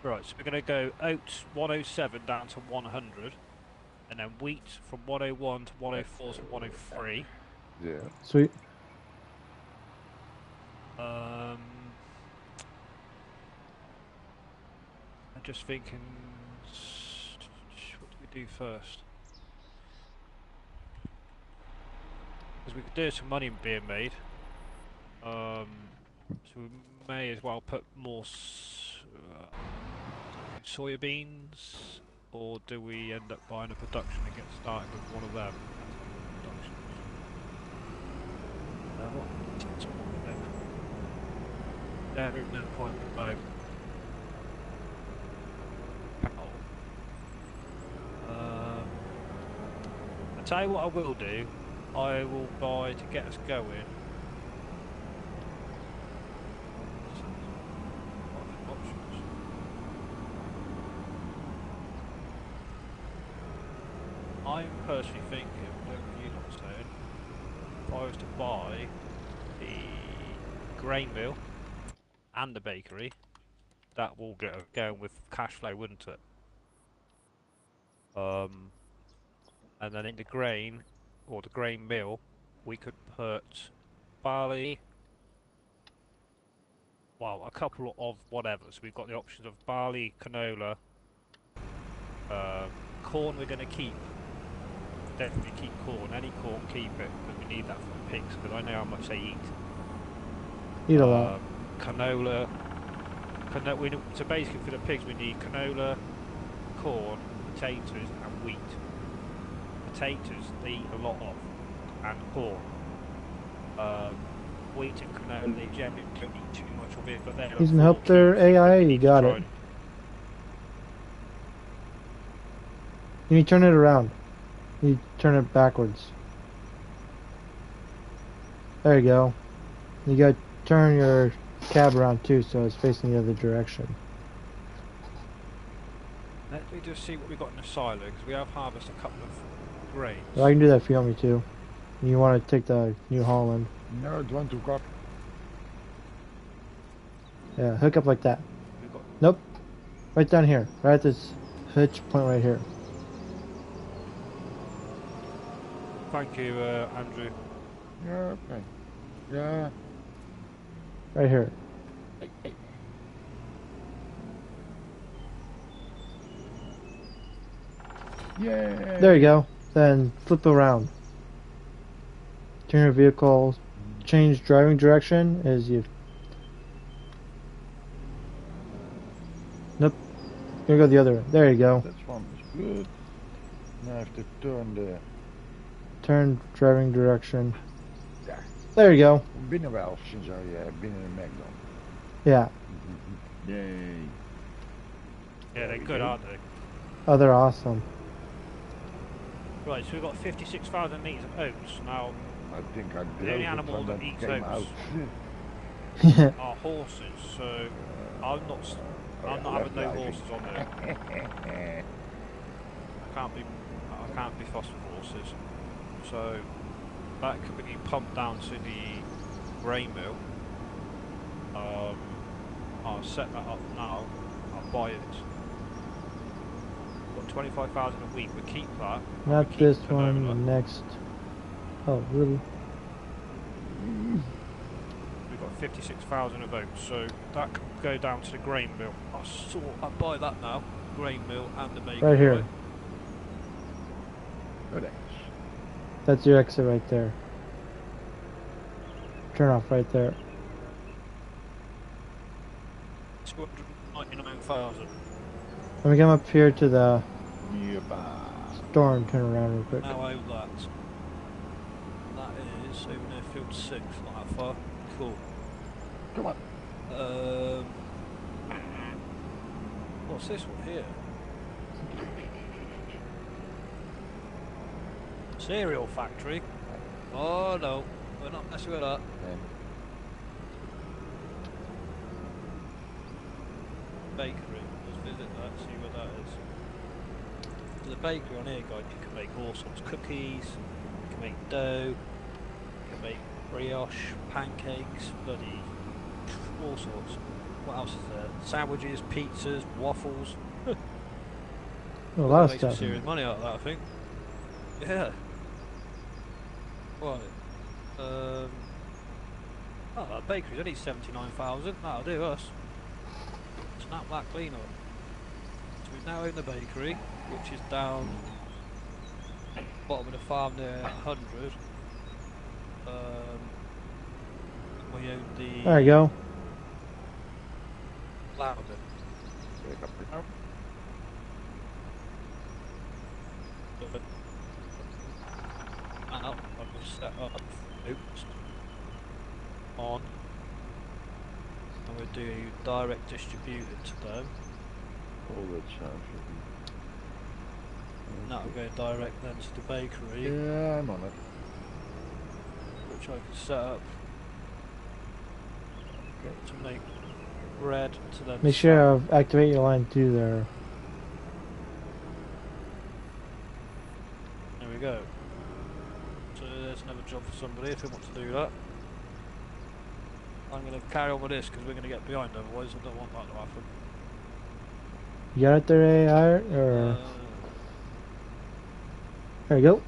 Right, so we're going to go oats 107 down to 100, and then wheat from 101 to 104 to 103. Yeah. Sweet. I'm just thinking, what do we do first? Because we could do some money being made. So we may as well put more soybeans, or do we end up buying a production and get started with one of them? There is no point in both. I'll tell you what I will do. I will buy to get us going. I'm personally thinking, whatever you're not saying, if I was to buy the grain mill and the bakery, that will get us going with cash flow, wouldn't it? And then in the grain, or the grain mill, we could put barley, well, a couple of whatever. So we've got the options of barley, canola, corn we're going to keep. Definitely keep corn. Any corn, keep it, because we need that for the pigs, because I know how much they eat. Eat a lot. Canola. So basically for the pigs we need canola, corn, potatoes and wheat. Potatoes they eat a lot of, and corn. Wheat and canola they generally don't eat too much of it, but they're You can help their AI, you got it. You need to turn it around. You turn it backwards. There you go. You gotta turn your cab around too, so it's facing the other direction. Let me just see what we've got in the silo, because we have harvested a couple of grains. Well, I can do that if you want me to. You want to take the New Holland. No, it want to cut. Yeah, hook up like that. We've got Nope. Right down here. Right at this hitch point right here. Thank you, Andrew. Yeah, okay. Yeah. Right here. Yeah. There you go. Then flip around. Turn your vehicle. Change driving direction as you. Nope. Here go the other way. There you go. That one is good. Now I have to turn the... Turn driving direction. Daar. There you go. Binnen wel, sinds je binnen de Mac dan. Yeah. Yay. Yeah, they're good, aren't they? Oh, they're awesome. Right, so we've got 56,000 litres of oats. Now, I think I the only drove it animal when that that eats came oats Yeah. are horses, so I'm not having no horses on there. I can't be fussed with horses. So that could be pumped down to the grain mill. I'll set that up now. I'll buy it. Got 25,000 a week. We keep that. Not keep this canola. one, the next. Oh, really? We've got 56,000 of oats, so that can go down to the grain mill. I'll buy that now. Grain mill and the bakery. Right here. Oh, thanks. That's your exit right there. Turn off right there. 299,000. Let me come up here to the Yeppa. store and turn around real quick. Now own that. That is over near field 6, not that far. Cool. Come on. What's this one here? Cereal factory. Oh no, we're not messing with that. Bakery. Let's visit that, see what that is. There's a bakery on here, guys. You can make all sorts of cookies. You can make dough. You can make brioche, pancakes, bloody all sorts. What else is there? Sandwiches, pizzas, waffles. A lot of Make some stuff. serious money out of that, I think. Yeah. Right. Oh, that bakery's only 79,000. That'll do us. Snap that clean up. So we now own the bakery, which is down bottom of the farm near 100. We own the There you go. flour bit. Kijk, op de- Now I will set up oops on and we'll do direct distributed to them. Oh, dat sounds And that'll go direct then to the bakery, Yeah, I'm on it. which I can set up to make bread to then Make sure to activate your line 2 there. There we go. So there's another job for somebody if they want to do that. I'm going to carry on with this because we're going to get behind otherwise. I don't want that to happen. You got it there, AI? Or there you go.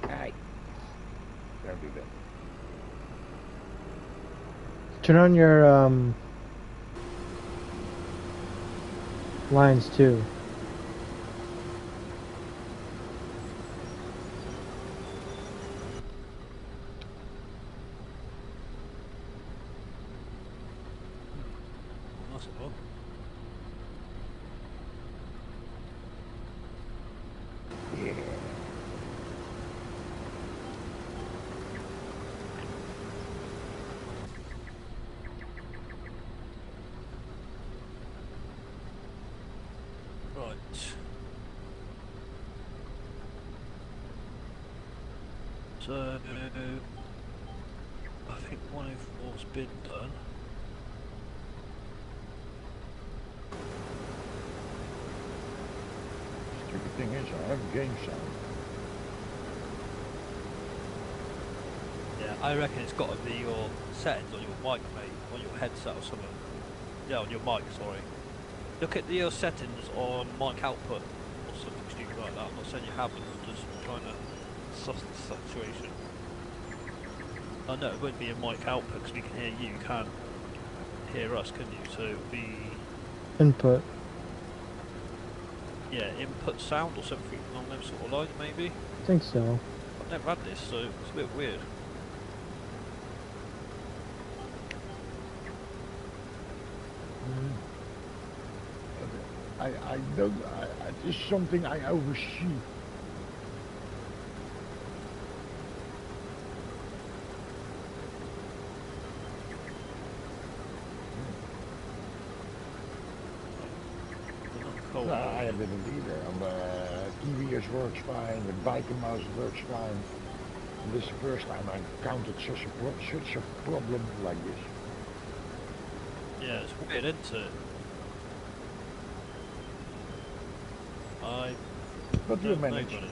Kijk. Don't do that. Turn on your lines too. That's it all. Yeah. Right. So I think 104's been done. Stupid thing is, I have game sound. Yeah, I reckon it's got to be your settings on your mic, mate, on your headset or something. Yeah, on your mic, sorry. Look at your settings on mic output or something stupid like that. I'm not saying you haven't, I'm just trying to suss the situation. I know it won't be a mic output because we can hear you can't hear us, can you? So it would be, Input. yeah, input sound or something along those sort of lines maybe. I think so. I've never had this, so it's a bit weird. I don't, it is something I oversee. Cool. No, I didn't either. TVS works fine, the biker mouse works fine. And this is the first time I encountered such a problem like this. Yeah, it's weird, isn't it? But we'll Don't know, manage. buddy.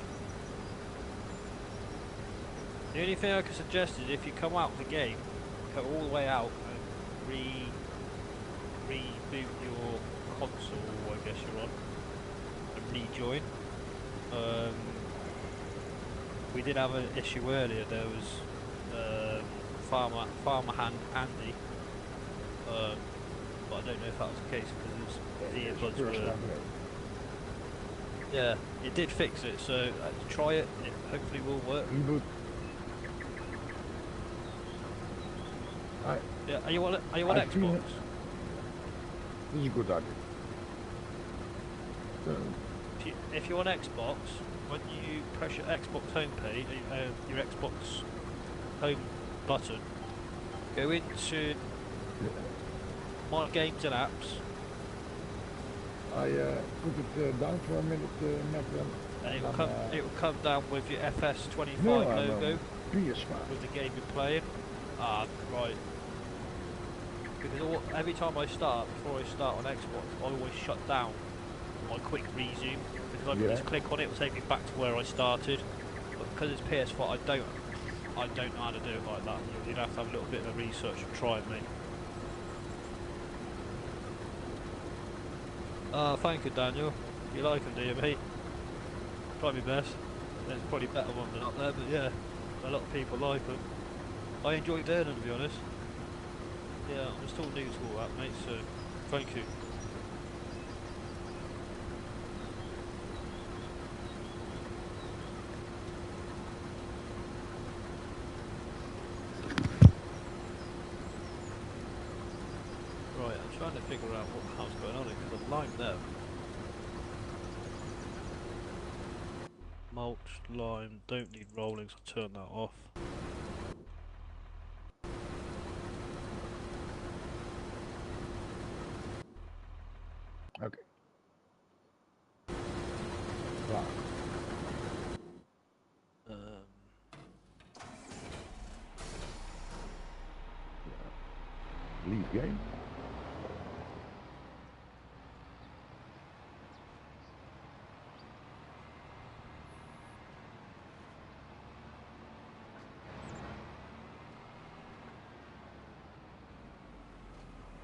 The only thing I can suggest is if you come out of the game, go all the way out and reboot your console, I guess you're on, and rejoin. We did have an issue earlier. There was farmer hand Andy, but I don't know if that was the case because the earbuds were. Yeah, it did fix it, so try it, and it hopefully will work. Reboot. Yeah, are you on I feel Xbox? it. This is a good idea. If you're on Xbox, when you press your Xbox home page, your Xbox home button, Go into my games and apps, I put it down for a minute, Macklin. and it will come down with your FS25 No, I'm logo PS5. with the game you're playing. Ah, right. Because every time I start, before I start on Xbox, I always shut down my quick resume, because I can just click on it, it'll take me back to where I started. But because it's PS4, I don't know how to do it like that. You'd have to have a little bit of research and try it, mate. Thank you, Daniel. You like them, do you, mate? Try my best. There's probably better ones out there, but yeah, a lot of people like them. I enjoy doing them, to be honest. Yeah, I'm still new to all that, mate, so thank you. Right, I'm trying to figure out what the hell's going on here, because I've limed them. Mulched, lime, don't need rolling, so I'll turn that off. Okay. Wow. Leave game.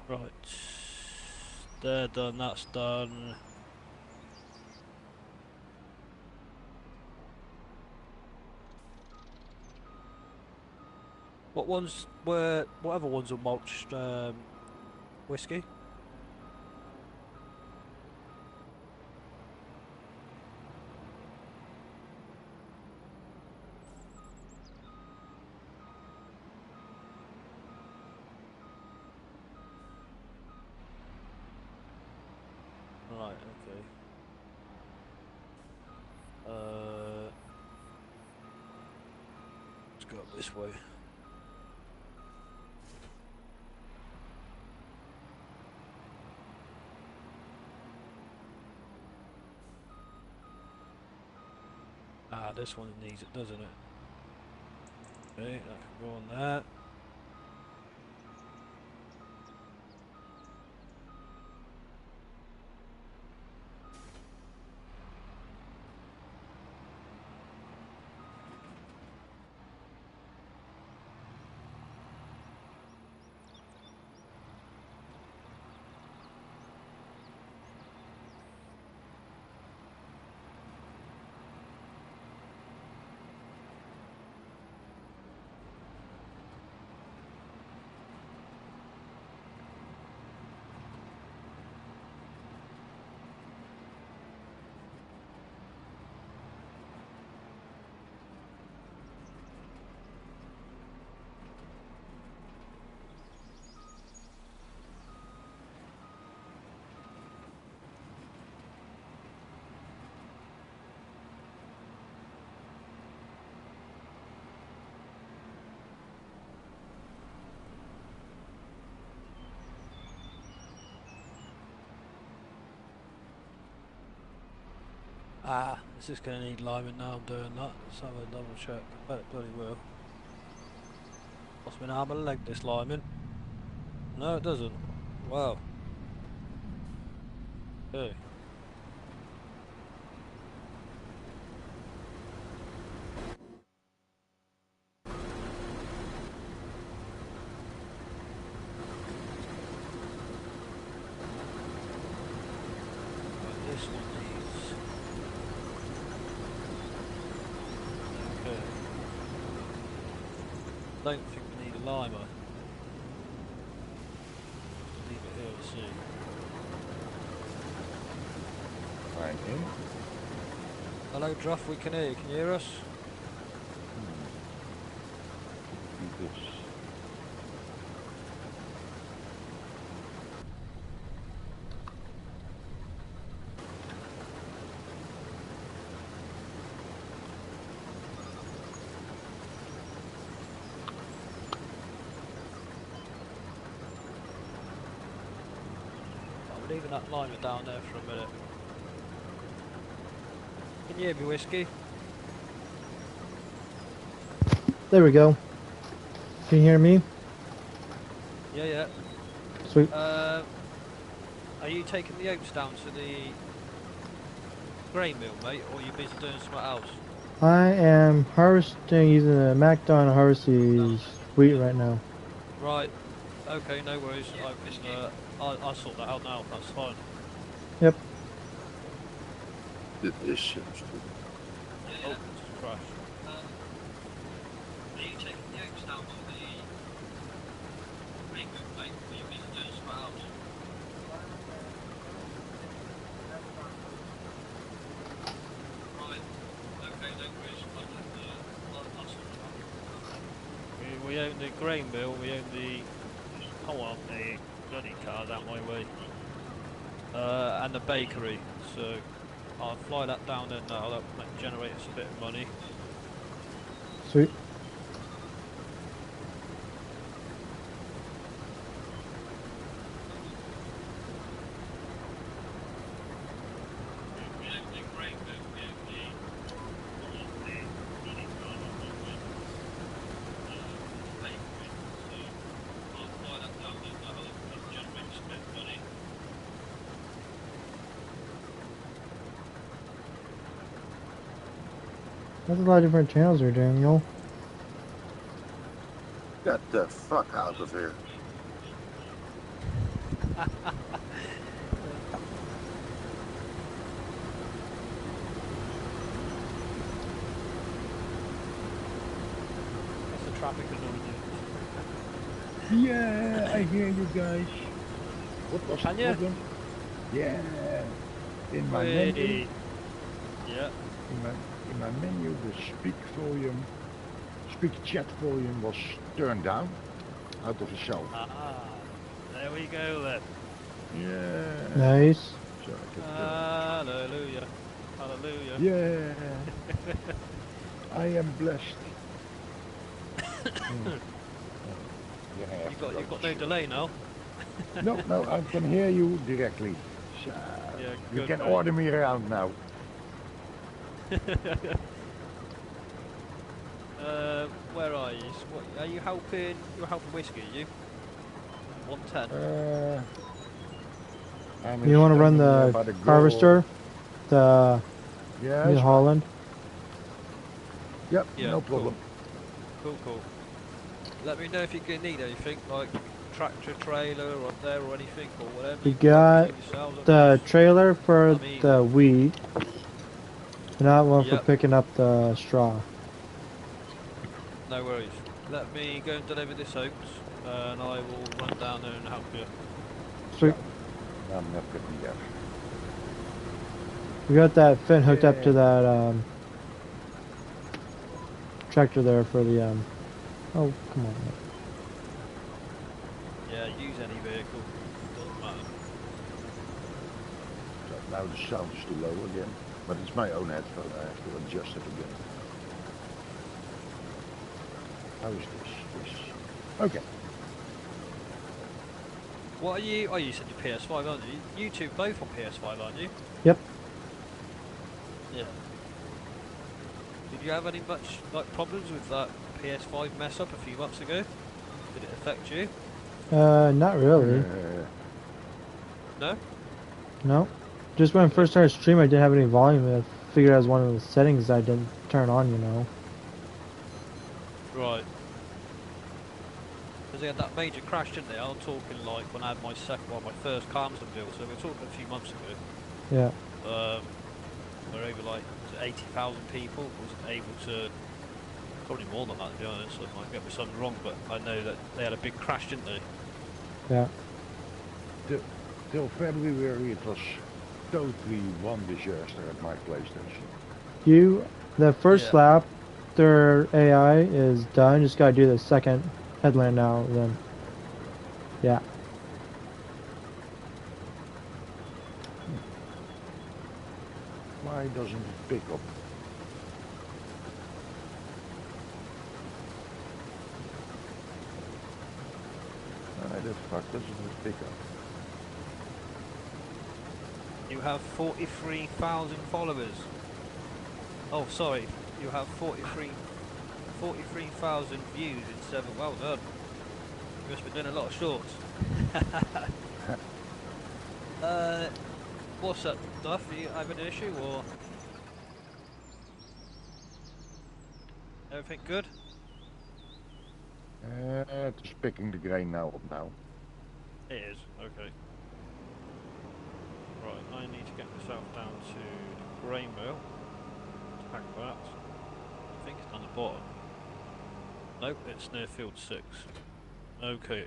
Right, they're done, that's done. What other ones are mulched, whiskey? Right, okay. Let's go up this way. Ah, this one needs it, doesn't it? Okay, that can go on that. Ah, this is going to need liming now I'm doing that. Let's have a double check. I bet it bloody will. Lost my arm and leg, this liming. No, it doesn't. Wow. Okay. Right, this one needs... Okay. Don't think we need a limer. Leave it here to see. I'm in. Hello, Druff, we can hear you. Can you hear us? Do this. leaving that liner down there for a minute. Can you hear me, Whiskey? There we go. Can you hear me? Yeah, yeah. Sweet. Are you taking the oats down to the grain mill, mate, or are you busy doing something else? I am harvesting using the MacDon to harvest these wheat right now. Right. Okay, no worries. I can. I'll sort that out now. That's fine. Yep. This shit's stupid. Oh, it's crashed. Are you taking the oats down to the grain mill, mate, or are you busy doing something else? Right. Okay, no worries. I'll sort it out. We own the grain mill. We own the. Hold on, the bloody car's out my way. And the bakery. So I'll fly that down there now. That might generate us a bit of money. Sweet. That's a lot of different channels there, Daniel. Get the fuck out of here. That's the traffic annoying Yeah, I hear you guys. What was Can the you? problem? Yeah. In you. my menu, Ready. Yeah. in my menu, the speak chat volume was turned down out of itself. Ah, there we go then. Yeah. Nice. So I could, Hallelujah. Hallelujah. yeah. I am blessed. You've got no delay now. No, I can hear you directly. So Yeah, you good, can mate. order me around now. Where are you? What, are you helping? You're helping Whiskey, are you? 110. I'm You want to run standing by the goal. harvester? The Yeah, New that's Holland? Yep, Yeah, no problem. Cool. Let me know if you can need anything, like tractor, trailer, or up there, or anything, or whatever. We You can got keep yourselves up the close. trailer for I'm easy. the wheat, not one for Yep. picking up the straw. No worries. Let me go and deliver this oats, and I will run down there and help you. Sweet. I'm not getting there. We got that fin hooked up to Yeah. that tractor there for the oh, come on. Yeah, use any vehicle. Doesn't matter. So now the sound is too low again, but it's my own headphone. I have to adjust it again. How is this? Okay. What are you? Oh, you said your PS5, aren't you? You two both on PS5, aren't you? Yep. Yeah. Did you have any much problems with that PS5 mess up a few months ago? Did it affect you? Not really. No? No. Just when I first started streaming, I didn't have any volume. I figured that was one of the settings I didn't turn on, you know. Right. Because they had that major crash, didn't they? I'm talking like when I had my my first Carmston build, so we're talking a few months ago. Yeah. Where over like 80,000 people was able to, probably more than that to be honest, I might get me something wrong, but I know that they had a big crash, didn't they? Yeah. Till February it was totally one disaster at my PlayStation. The first Yeah. lap, their AI is done. Just gotta do the second headland now, then. Yeah. Why doesn't it pick up? Why the fuck doesn't it pick up? You have 43,000 followers. Oh, sorry. You have 43,000 views in 7. Well done. You must be doing a lot of shorts. What's up, Duff? Are you having an issue or everything good? Just picking the grain now up now. It is. Okay. Right. I need to get myself down to the grain mill. Pack that. I think it's on the bottom. Nope, it's near field 6. Okay.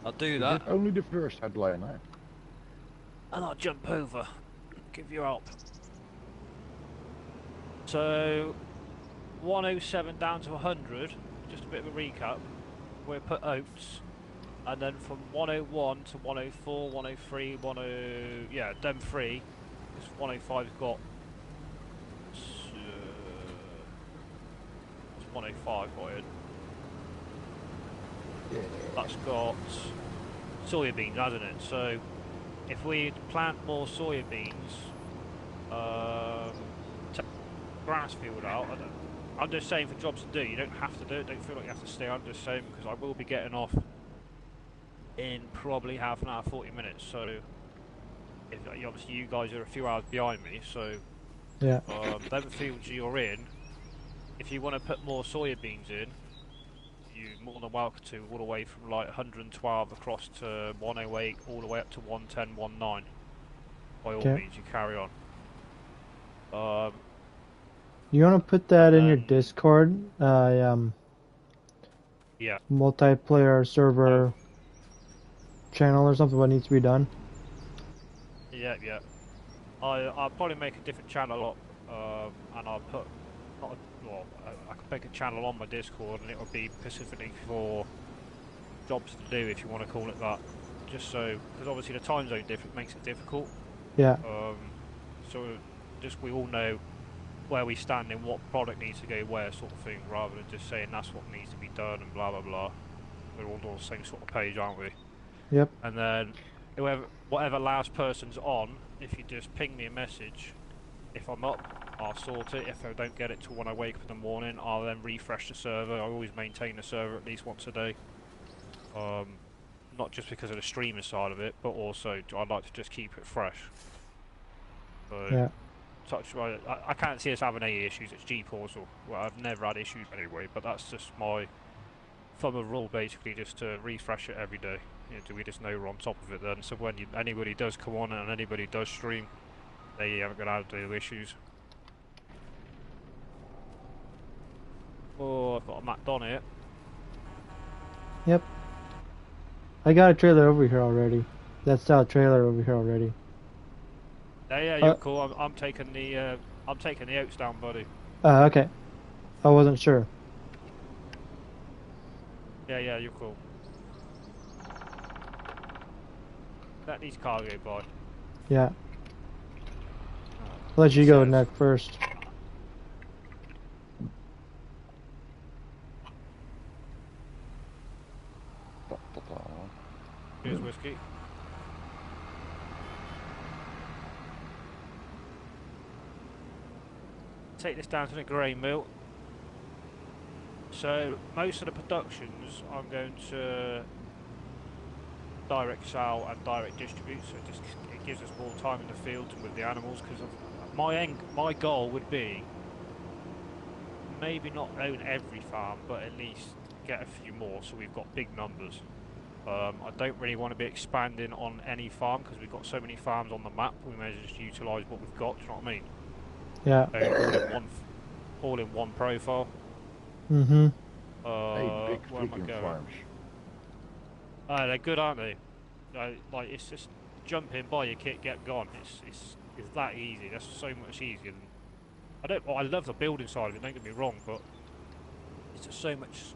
I'll do that. Only the first headline, eh? And I'll jump over, give you help. So, 107 down to 100, just a bit of a recap. We put oats, and then from 101 to 104, 103, 10, yeah, them three, because 105's got, it's 105 got in. Yeah. That's got soybeans, hasn't it? So, if we plant more soybeans, take the grass field out, I'm just saying for jobs to do, you don't have to do it, don't feel like you have to stay, I'm just saying because I will be getting off in probably half an hour, 40 minutes, so if, obviously you guys are a few hours behind me, so Yeah. them fields you're in, if you want to put more soybeans in, you're more than welcome to, all the way from like 112 across to 108, all the way up to 110, 19. By all Okay. means, you carry on. You want to put that in your Discord? Yeah. Multiplayer server channel or something. What needs to be done? Yeah. I'll probably make a different channel up, and I'll put, I could make a channel on my Discord, and it'll be specifically for jobs to do, if you want to call it that. Just so, because obviously the time zone makes it difficult. Yeah. So just we all know where we stand and what product needs to go where, sort of thing, rather than just saying that's what needs to be done and blah blah blah. We're all on the same sort of page, aren't we? Yep. And then whatever last person's on, if you just ping me a message, if I'm up, I'll sort it. If I don't get it till when I wake up in the morning, I'll then refresh the server. I always maintain the server at least once a day. Not just because of the streaming side of it, but also I'd like to just keep it fresh. So, Yeah. I can't see us having any issues. It's G-Portal. Well, I've never had issues anyway, but that's just my thumb of rule, basically, just to refresh it every day. We just know we're on top of it then, so when anybody does come on and anybody does stream, they haven't got to do issues. Oh, I've got a Mac Don here. Yep. I got a trailer over here already. That style trailer over here already. Yeah, you're cool. I'm taking the oats down, buddy. Okay. I wasn't sure. Yeah, you're cool. That needs cargo, boy. Yeah. I'll let you go neck first. Here's whiskey. Take this down to the grain mill. So most of the productions I'm going to direct sell and direct distribute, so it gives us more time in the field and with the animals, because my goal would be maybe not own every farm, but at least get a few more so we've got big numbers. I don't really want to be expanding on any farm because we've got so many farms on the map. We may as well just utilise what we've got. Do you know what I mean? Yeah. All in one profile. Mm-hmm. Hey, big where am I freaking going? farms. They're good, aren't they? Like, it's just jump in, buy your kit, get gone. It's that easy. That's so much easier than I love the building side of it. Don't get me wrong, but it's just so much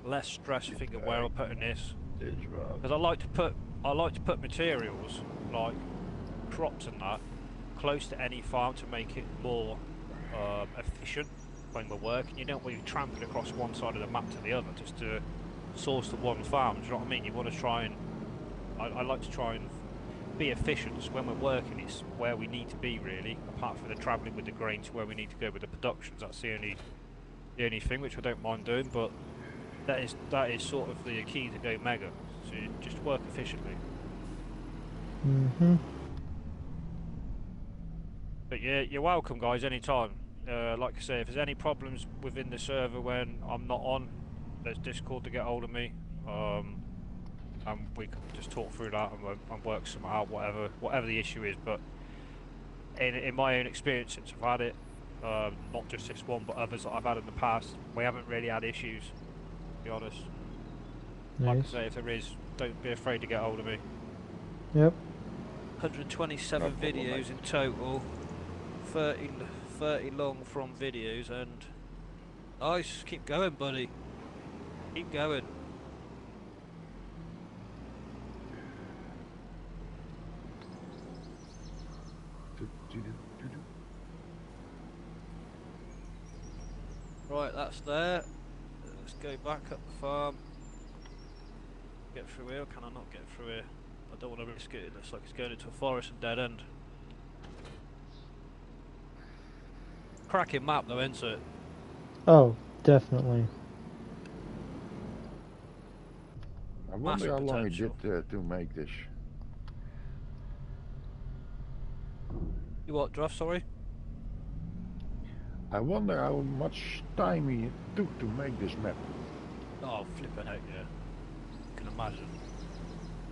less stress thinking where I'm putting this. Because I like to put materials like crops and that close to any farm to make it more efficient when we're working. You don't want to be tramping across one side of the map to the other just to source to one farm. Do you know what I mean? You want to try and I like to try and be efficient. So when we're working, it's where we need to be really. Apart from the travelling with the grain to where we need to go with the productions, that's the only thing which I don't mind doing. But that is sort of the key to go mega. So you just work efficiently. Mm-hmm. But yeah, you're welcome, guys, anytime. Like I say, if there's any problems within the server when I'm not on, there's Discord to get hold of me. And we can just talk through that and work something out, whatever the issue is. But in my own experience since I've had it, not just this one, but others that I've had in the past, we haven't really had issues, to be honest. Nice. Like I say, if there is, don't be afraid to get hold of me. Yep. 127 videos in total, 30 long from videos, and nice. Keep going, buddy. Keep going. Right, that's there. Let's go back up the farm. Get through here. Or can I not get through here? I don't want to risk it. It looks like it's going into a forest and dead end. Cracking map though, isn't it? Oh, definitely. I wonder Massive how long it potential. did to make this. You what, Druff, sorry? I wonder how much time it took to make this map. Oh, flipping out, yeah. You can imagine.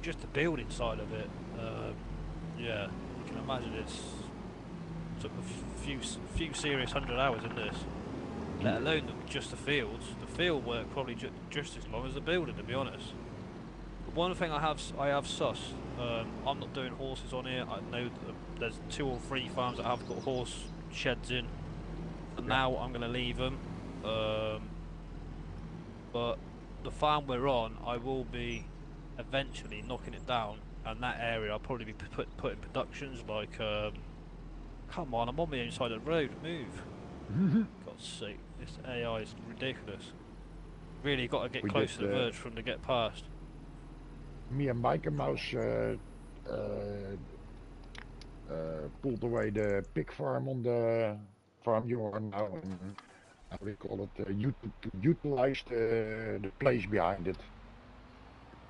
Just the building side of it, yeah, you can imagine it's took a few serious 100 hours in this. Let alone just the fields. The field work probably just as long as the building, to be honest. But one thing I have sussed. I'm not doing horses on here. I know that there's 2 or 3 farms that have got horse sheds in. And now I'm going to leave them. But the farm we're on, I will be eventually knocking it down, and that area I'll probably be putting productions like. Come on, I'm on the inside of the road. Move. God's sake, this AI is ridiculous. Really got to get close to the verge for them to get past. Me and Biker Mouse pulled away the pig farm on the farm you are now, and how do we call it? Utilized the place behind it.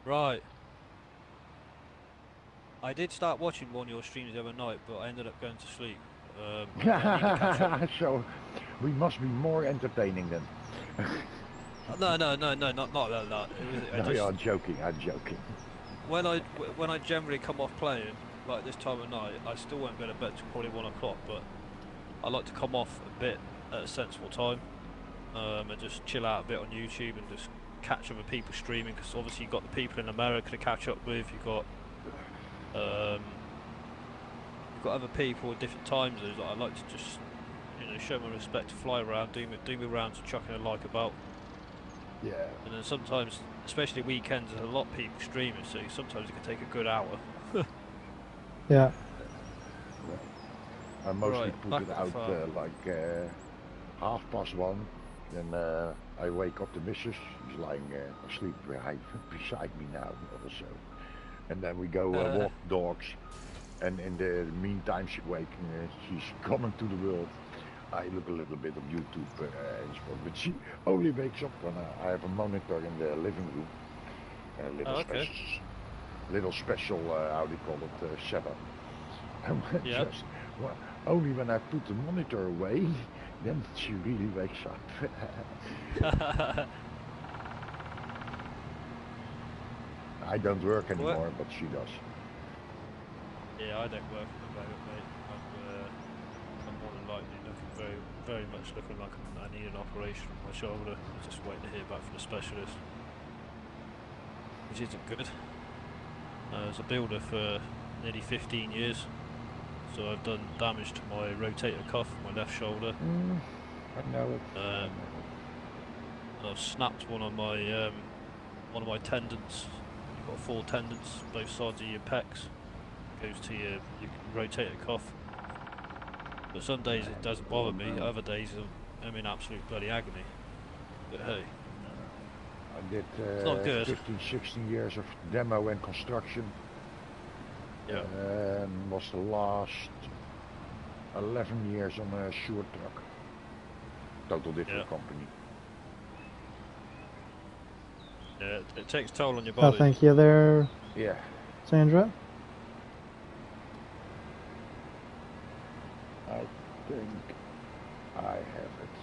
Right. I did start watching one of your streams the other night, but I ended up going to sleep. I need to catch up. So we must be more entertaining then. No, not that. I'm joking. When I generally come off playing, like this time of night, I still won't go to bed till probably 1 o'clock, but I like to come off a bit at a sensible time, and just chill out a bit on YouTube and just catch other people streaming, because obviously you've got the people in America to catch up with, you've got other people at different time zones that I like to just, show my respect, to fly around, do me rounds and chucking a like about. Yeah. And then sometimes, especially weekends, there's a lot of people streaming, so sometimes it can take a good hour. Yeah. I mostly Right, put it out like 1:30. Then I wake up the missus. She's lying asleep beside me now also. And then we go walk dogs. And in the meantime, she's coming to the world. I look a little bit of YouTube and stuff, but she only wakes up when I have a monitor in the living room. Little special, how do you call it, setup. And Yep. only when I put the monitor away, then she really wakes up. I don't work anymore, but she does. Yeah, I don't work at the moment, mate. I'm more than likely looking very much looking like I need an operation on my shoulder. I'm just waiting to hear back from the specialist, which isn't good. I was a builder for nearly 15 years, so I've done damage to my rotator cuff, my left shoulder. I know it. And I've snapped one of my tendons. You've got 4 tendons, both sides of your pecs. Goes to your rotator cuff. But some days it doesn't bother me, other days I'm in absolute bloody agony. But hey. I did it's not good. 15, 16 years of demo and construction. Yeah. Was the last 11 years on a short truck. Total different company. Yeah, it takes toll on your Oh, body. thank you there, Yeah. Sandra. I think I have it.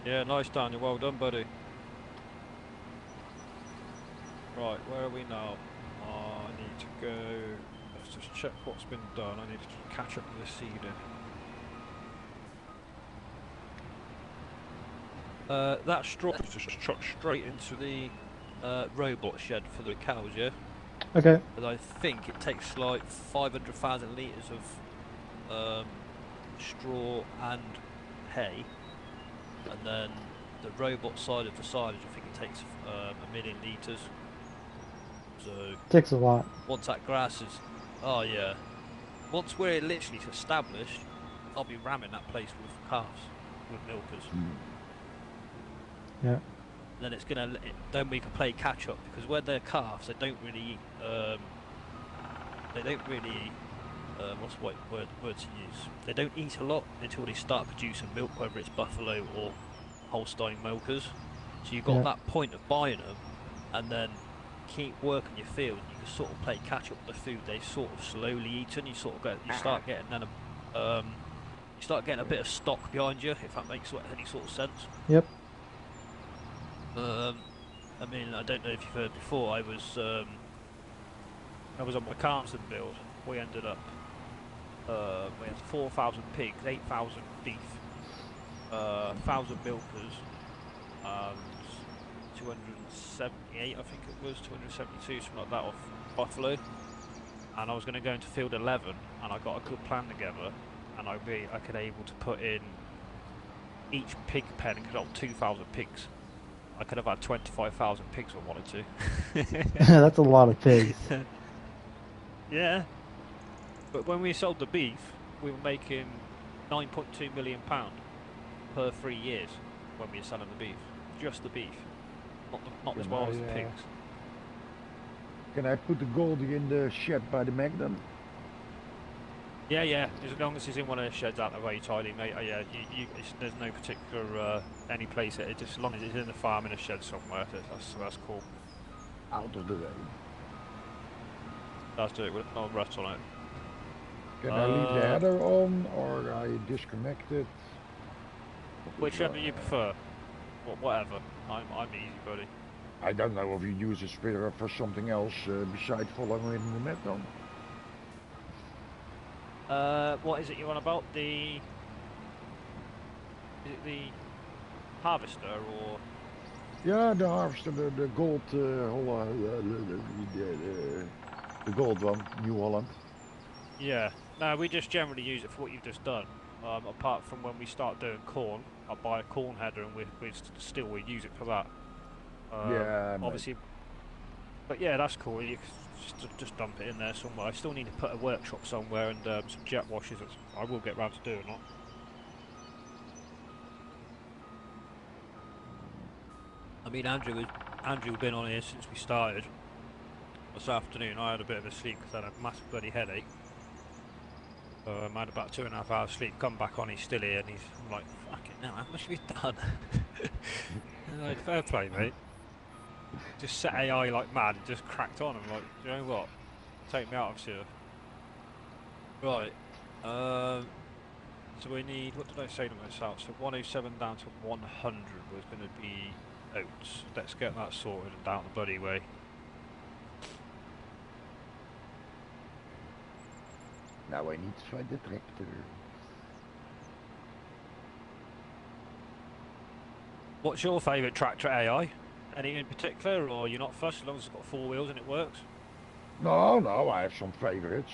Yeah, nice, Daniel. Well done, buddy. Right, where are we now? I need to go. Let's just check what's been done. I need to catch up with the seeding. That straw is just chucked straight into the robot shed for the cows, yeah? Okay. But I think it takes like 500,000 litres of straw and hay, and then the robot side of the silage, I think it takes 1,000,000 litres. So Takes a lot. once that grass is, oh yeah, once we're literally established, I'll be ramming that place with calves, with milkers. Yeah. Then it's gonna, then we can play catch up, because when they're calves, they don't really, what's the right word to use? They don't eat a lot until they start producing milk, whether it's buffalo or Holstein milkers. So you've got that point of buying them, and then keep working your field. You can sort of play catch up with the food they've sort of slowly eaten. You sort of you start getting then you start getting a bit of stock behind you, if that makes any sort of sense. Yep. I mean, I don't know if you've heard before. I was on my Carmston build. We ended up we had 4,000 pigs, 8,000 beef, 1,000 milkers, and 278, I think it was 272, something like that, off buffalo. And I was going to go into field 11, and I got a good plan together, and I could able to put in each pig pen and could hold 2,000 pigs. I could have had 25,000 pigs if I wanted to. That's a lot of pigs. Yeah. But when we sold the beef, we were making £9.2 million per 3 years when we were selling the beef. Just the beef. Not as well as the pigs. Can I put the Goldie in the shed by the Magnum? Yeah, yeah. As long as he's in one of the sheds out of the way tidy, mate. Yeah, there's no particular any place. Just as long as it's in the farm in a shed somewhere, that's cool. Out of the way. Let's do it with no rust on it. Can I leave the header on, or I disconnect it? Whichever you prefer. Whatever. I'm easy, buddy. I don't know if you use a splitter for something else besides following in the Magnum. What is it you're on about? Is it the harvester or? Yeah, the harvester, the gold, the gold one, New Holland. Yeah. No, we just generally use it for what you've just done. Apart from when we start doing corn, I'll buy a corn header and we use it for that. Yeah. Obviously. But yeah, that's cool. You just dump it in there somewhere. I still need to put a workshop somewhere and some jet washers. I will get round to doing that. I mean, Andrew's been on here since we started. This afternoon I had a bit of a sleep because I had a massive bloody headache. I had about 2.5 hours sleep. Come back on, he's still here, and I'm like, fuck it now, how much have you done? Like, fair play, mate. Just set AI like mad and just cracked on. I'm like, do you know what? Take me out of here. Right. So we need, what did I say to myself? So 107 down to 100 was going to be oats. Let's get that sorted and down the bloody way. Now I need to find the tractor. What's your favourite tractor AI? Any in particular, or you're not fussed as long as it's got 4 wheels and it works? No, I have some favorites.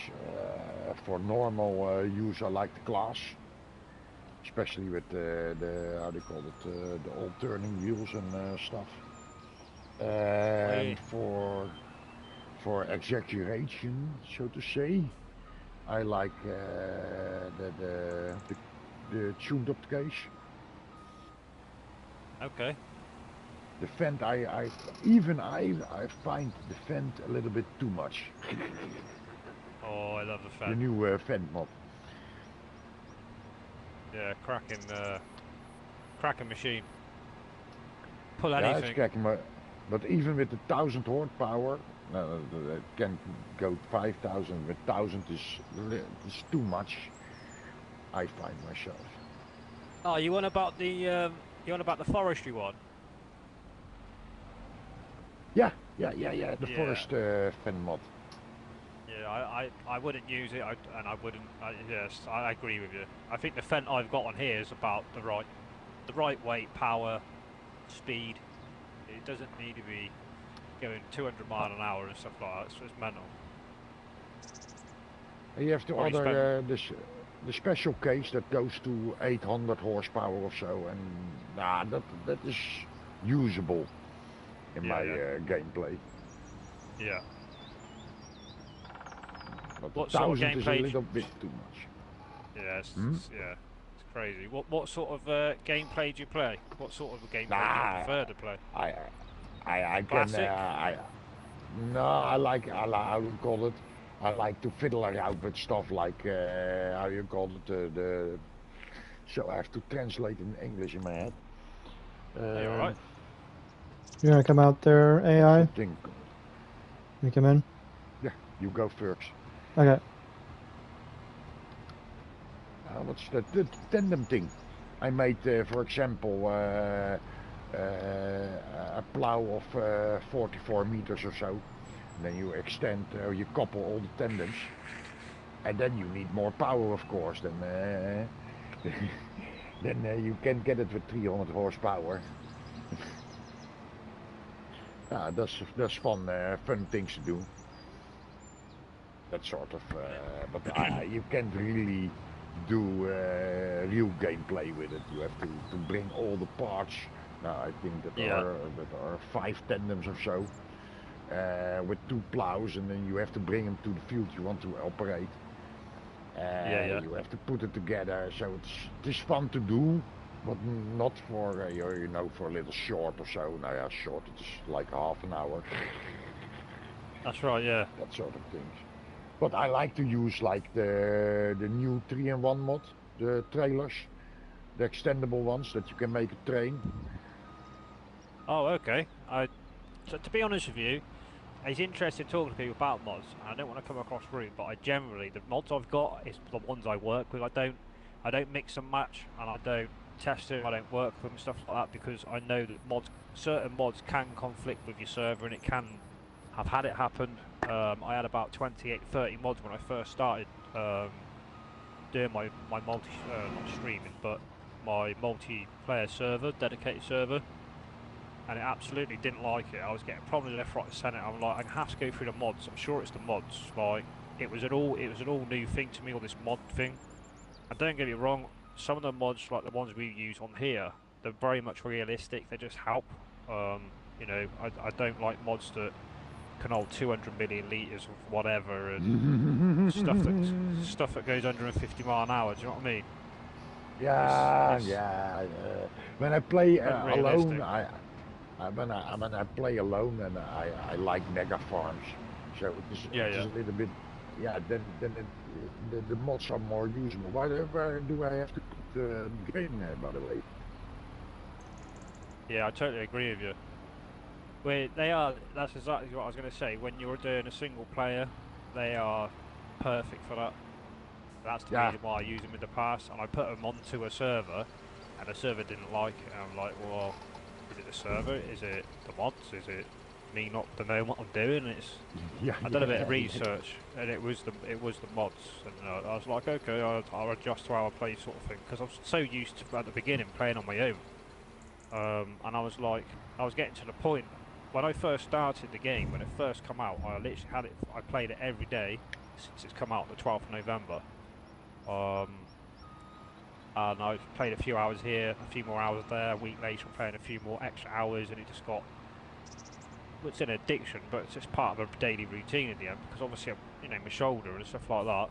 For normal use, I like the Glass, especially with the how do you call it, the old turning wheels and stuff. And for exaggeration, so to say, I like the tuned up case. Okay. The Fendt, I find the Fendt a little bit too much. Oh, I love the The Fendt. new Fendt mod. Yeah, cracking machine. Pull Yeah, it's anything. cracking, but even with the 1000 horsepower, it can go 5000. With 1000 is too much. I find myself. Oh, you on about the forestry one? Yeah. The Yeah. forest Fendt mod. Yeah, I wouldn't use it, and I wouldn't. Yes, I agree with you. I think the Fendt I've got on here is about the right weight, power, speed. It doesn't need to be going 200 mile an hour and stuff like that. So it's mental. You have to Probably order the special case that goes to 800 horsepower or so, and that is usable in my gameplay. Yeah. But What the sort of 1000 is a gameplay? little bit too much. Yeah, it's crazy. What sort of gameplay do you play? What sort of gameplay do you prefer to play? I can Classic? I like how you call it. I like to fiddle around with stuff like how you call it so I have to translate in English in my head. Are you alright? You gonna come out there, AI? Something. You come in? Yeah, you go first. Okay. What's the tandem thing? I made, for example, a plow of 44 meters or so. And then you extend, or you couple all the tandons. And then you need more power, of course. Then you can get it with 300 horsepower. That's fun things to do. That sort of, but you can't really do real gameplay with it. You have to bring all the parts. Now I think that are 5 tandems or so with 2 plows, and then you have to bring them to the field you want to operate. You have to put it together, so it's fun to do, but not for for a little short or so. Now yeah, short, it's like half an hour. That's right. Yeah. That sort of things. But I like to use like the new 3-in-1 mod, the trailers, the extendable ones that you can make a train. Oh, okay. So to be honest with you, it's interesting talking to people about mods. And I don't want to come across rude, but the mods I've got is the ones I work with. I don't mix and match, and I don't test them. I don't work with them and stuff like that because I know that certain mods can conflict with your server, and it can. I've had it happen. I had about 28, 30 mods when I first started doing my not streaming, but my multiplayer server, dedicated server, and it absolutely didn't like it. I was getting problems left, right, and centre. I'm like, I have to go through the mods. I'm sure it's the mods. Like, it was an all new thing to me, all this mod thing. And don't get me wrong, some of the mods, like the ones we use on here, they're very much realistic. They just help. I don't like mods that can hold 200 million litres of whatever and stuff that goes 150 mile an hour. Do you know what I mean? Yeah. When I play alone, when I play alone, and I like mega farms, so it's a little bit. Yeah, then the mods are more usable. Where do I have to put the game there, by the way? Yeah, I totally agree with you. That's exactly what I was going to say. When you're doing a single player, they are perfect for that. That's the reason why I use them in the past, and I put them onto a server, and the server didn't like it. And I'm like, well, is it the server? Is it the mods? Is it me not to know what I'm doing? I've done a bit of research, and it was the mods, and I was like, okay, I'll adjust to how I play, sort of thing, because I was so used to at the beginning playing on my own, and I was getting to the point when I first started the game, when it first came out. I literally had it. I played it every day since it's come out the 12th of November. And I played a few hours here, a few more hours there. A week later, I'm playing a few more extra hours, and it just got. It's an addiction, but it's just part of a daily routine in the end. Because obviously, my shoulder and stuff like that.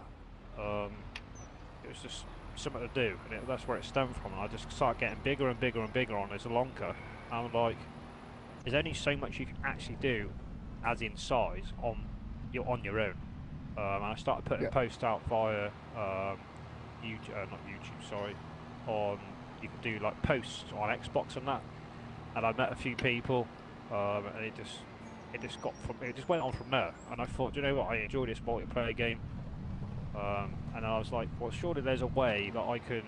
It was just something to do, and that's where it stemmed from. And I just started getting bigger and bigger and bigger on this Alonca. And I'm like, there's only so much you can actually do, as in size, on your own. And I started putting posts out via YouTube, not YouTube, sorry, on, you can do like posts on Xbox and that, and I met a few people, and it just went on from there, and I thought, you know what, I enjoy this multiplayer game, and I was like, well, surely there's a way that I can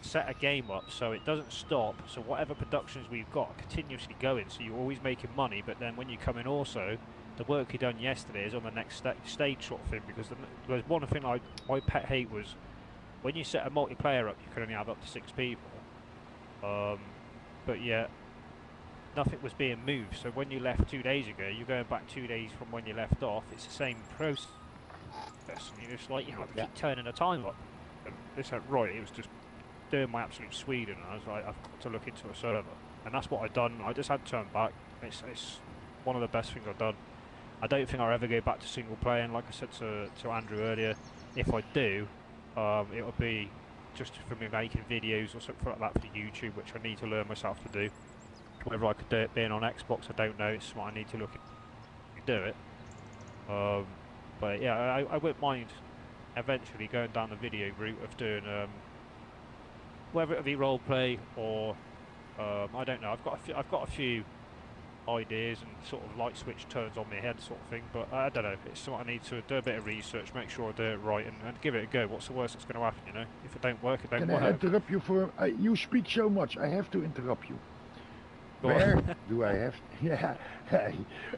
set a game up so it doesn't stop, so whatever productions we've got are continuously going, so you're always making money, but then when you come in also, the work you done yesterday is on the next stage sort of thing, because there's one thing my pet hate was, when you set a multiplayer up, you can only have up to 6 people, but yet nothing was being moved, so when you left 2 days ago, you're going back 2 days from when you left off, it's the same process, and you're just like, keep turning the time up, and this went right, it was just doing my absolute Sweden, and I was like, I've got to look into a server, and that's what I've done. I just had to turn back. It's one of the best things I've done. I don't think I'll ever go back to single player, and like I said to Andrew earlier, if I do, it'll be just for me making videos or something like that for YouTube, which I need to learn myself to do. Whether I could do it being on Xbox, I don't know. It's something I need to look at, do it. But yeah, I wouldn't mind eventually going down the video route of doing whether it be roleplay or I don't know. I've got a few ideas and sort of light switch turns on my head sort of thing. But I don't know. It's something I need to do a bit of research, make sure I do it right, and give it a go. What's the worst that's going to happen? You know, if it don't work, it don't work. Can I interrupt you for? You speak so much. I have to interrupt you. Where do I have? Yeah,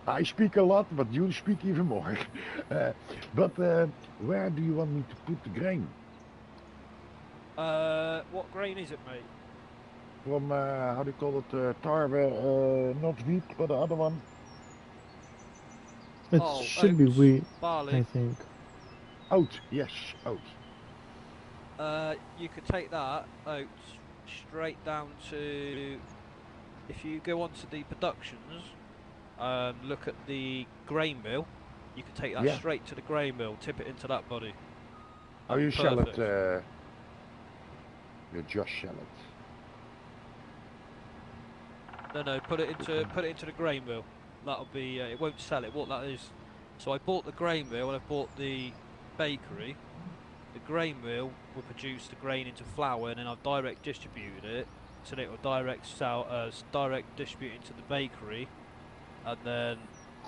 I speak a lot, but you speak even more. But where do you want me to put the grain? What grain is it, mate? From, how do you call it, tarwe, not wheat, but the other one. It should be wheat, barley. I think. Oat, yes, oat. You could take that oat straight down to, if you go onto the productions and look at the grain mill, you can take that straight to the grain mill, tip it into that body. Oh, you sell it, you just sell it. No, put it into the grain mill. That'll be. It won't sell it. What that is. So I bought the grain mill and I bought the bakery. The grain mill will produce the grain into flour, and then I've direct distributed it, so that it will direct distribute into the bakery, and then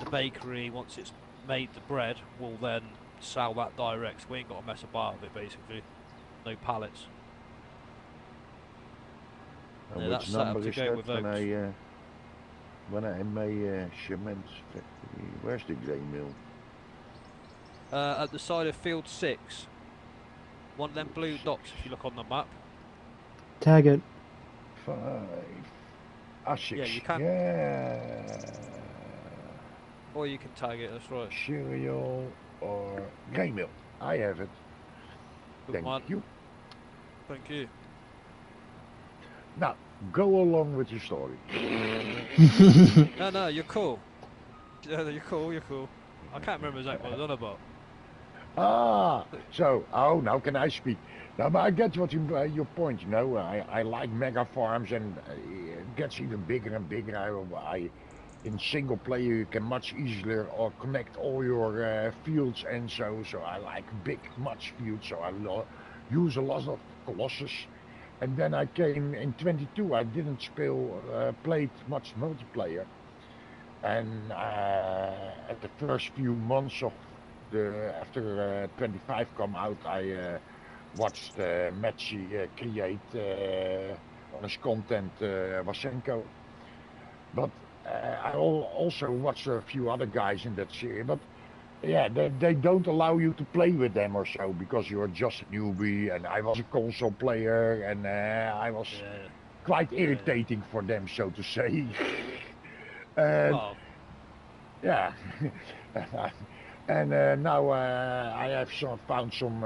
the bakery, once it's made the bread, will then sell that direct. So we ain't got to mess about with it, basically. No pallets. And which number is that when I in my cement factory? Where's the grain mill? At the side of field 6. One of them blue dots if you look on the map. Tag it. 5. Ah, 6. Yeah, you can. Yeah. Or you can tag it, that's right. Cereal or grain mill. I have it. Thank you. Thank you. Now, go along with your story. No, you're cool. You're cool. I can't remember exactly what I was on about. So, now can I speak? Now, but I get what your point, you know. I like mega farms, and it gets even bigger and bigger. In single player, you can much easier connect all your fields, and so I like big, much fields, so I use a lot of Colossus. And then I came in 22, I didn't played much multiplayer. And at the first few months of after 25 come out, I watched Metsi create on his content Wasenko. But I also watched a few other guys in that series. But yeah, they don't allow you to play with them or so, because you're just a newbie, and I was a console player, and I was quite irritating for them, so to say. Yeah. And now I have found some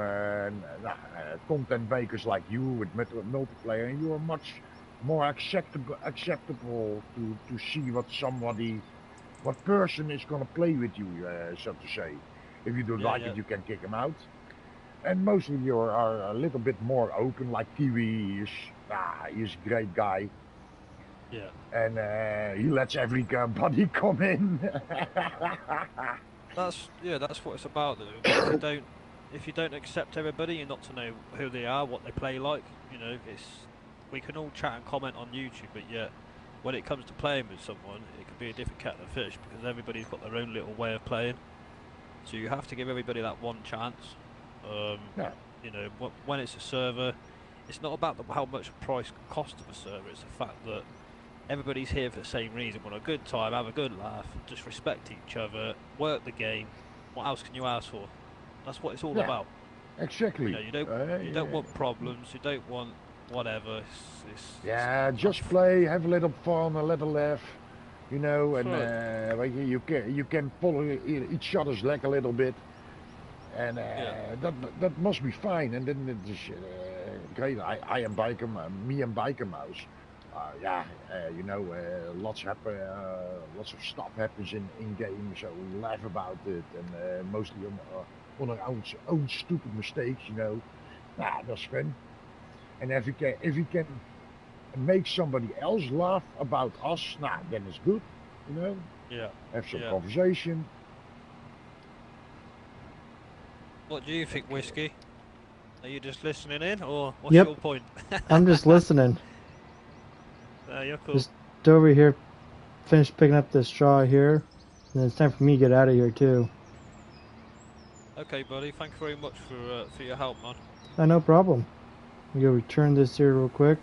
content makers like you with multiplayer, and you are much more acceptable to see what person is going to play with you, so to say. If you don't like it, you can kick him out. And mostly you are a little bit more open, like Kiwi. He's a great guy. Yeah. And he lets everybody come in. That's what it's about though. If you don't accept everybody, you're not to know who they are, what they play like. You know, we can all chat and comment on YouTube, but yet when it comes to playing with someone, it could be a different kettle of fish because everybody's got their own little way of playing. So you have to give everybody that one chance. Yeah. You know, when it's a server, it's not about how much price cost of a server. It's the fact that everybody's here for the same reason. Want a good time, have a good laugh, just respect each other, work the game. What else can you ask for? That's what it's all about. Exactly. You know, you don't want problems. You don't want whatever. Just play, have a little fun, a little laugh, you know, and like you can pull each other's leg a little bit, and that must be fine. And then it is great. I am biker, me and biker mouse. You know, lots happen, lots of stuff happens in game, so we laugh about it, and mostly on our own stupid mistakes, you know. That's fun. And if you can make somebody else laugh about us, then it's good, you know. Yeah. Have some conversation. What do you think, Whiskey? Are you just listening in, or what's Yep. your point? I'm just listening. You're cool. Just over here, finish picking up the straw here, and it's time for me to get out of here too. Okay, buddy. Thank you very much for your help, man. No problem. I'm gonna return this here real quick.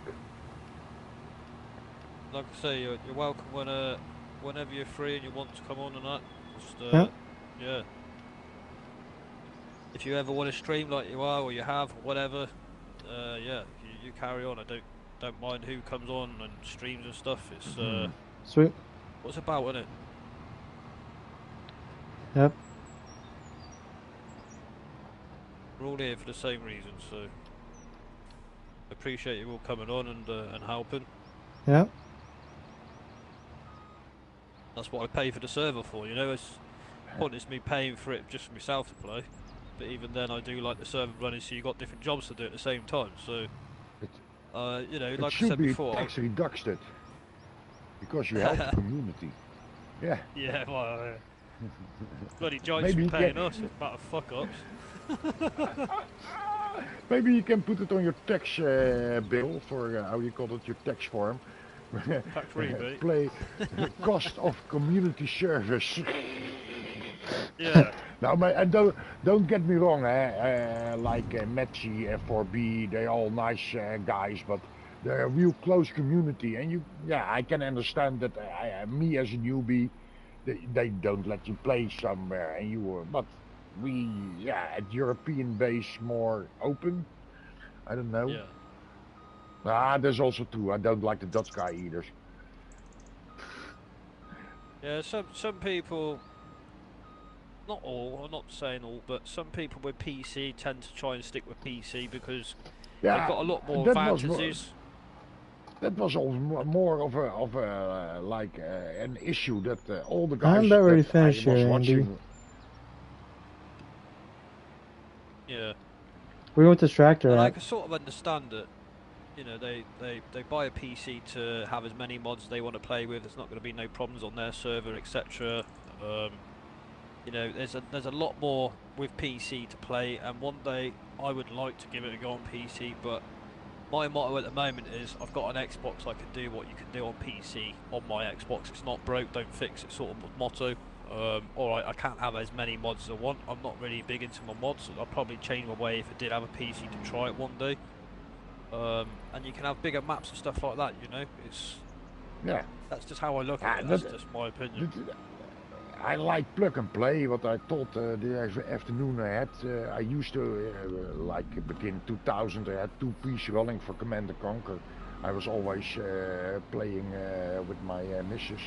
Like I say, you're welcome whenever you're free and you want to come on and that. Just, yeah. If you ever want to stream like you are or you have or whatever, you carry on. I don't mind who comes on and streams and stuff. It's Sweet. What's about, isn't it? Yep. We're all here for the same reason, so I appreciate you all coming on and helping. Yep. That's what I pay for the server for, you know. It's pointless me paying for it just for myself to play. But even then, I do like the server running, so you got different jobs to do at the same time. So, you know, like I said before, it should be tax deducted because you help the community. Yeah. Yeah, well, bloody giants for paying us. It's about fuck ups. Maybe you can put it on your tax bill for how you call it, your tax form. Tax rebate. Play cost of community service. Yeah. Now, and don't get me wrong, like Metzi, F4B, they're all nice guys, but they're a real close community, and I can understand that me as a newbie, they don't let you play somewhere, and but we, at European base more open. I don't know. Yeah. There's also two. I don't like the Dutch guy either. Yeah, some people. Not all, I'm not saying all, but some people with PC tend to try and stick with PC because they've got a lot more advantages. That was more of a like an issue that all the guys. I'm about ready to finish here, Andy. Watching. Yeah. Where you want this tractor at? I can sort of understand it. You know, they buy a PC to have as many mods they want to play with. There's not going to be no problems on their server, etc. You know, there's a lot more with PC to play, and one day I would like to give it a go on PC, but my motto at the moment is I've got an Xbox, I can do what you can do on PC on my Xbox. It's not broke, don't fix it sort of motto. Alright, I can't have as many mods as I want. I'm not really big into my mods, so I'll probably change my way if I did have a PC to try it one day. And you can have bigger maps and stuff like that, you know. That's just how I look at it, that's just my opinion. I like plug and play. What I thought the afternoon I had, I used to like begin 2000. I had 2 pieces rolling for Command & Conquer. I was always playing with my missus.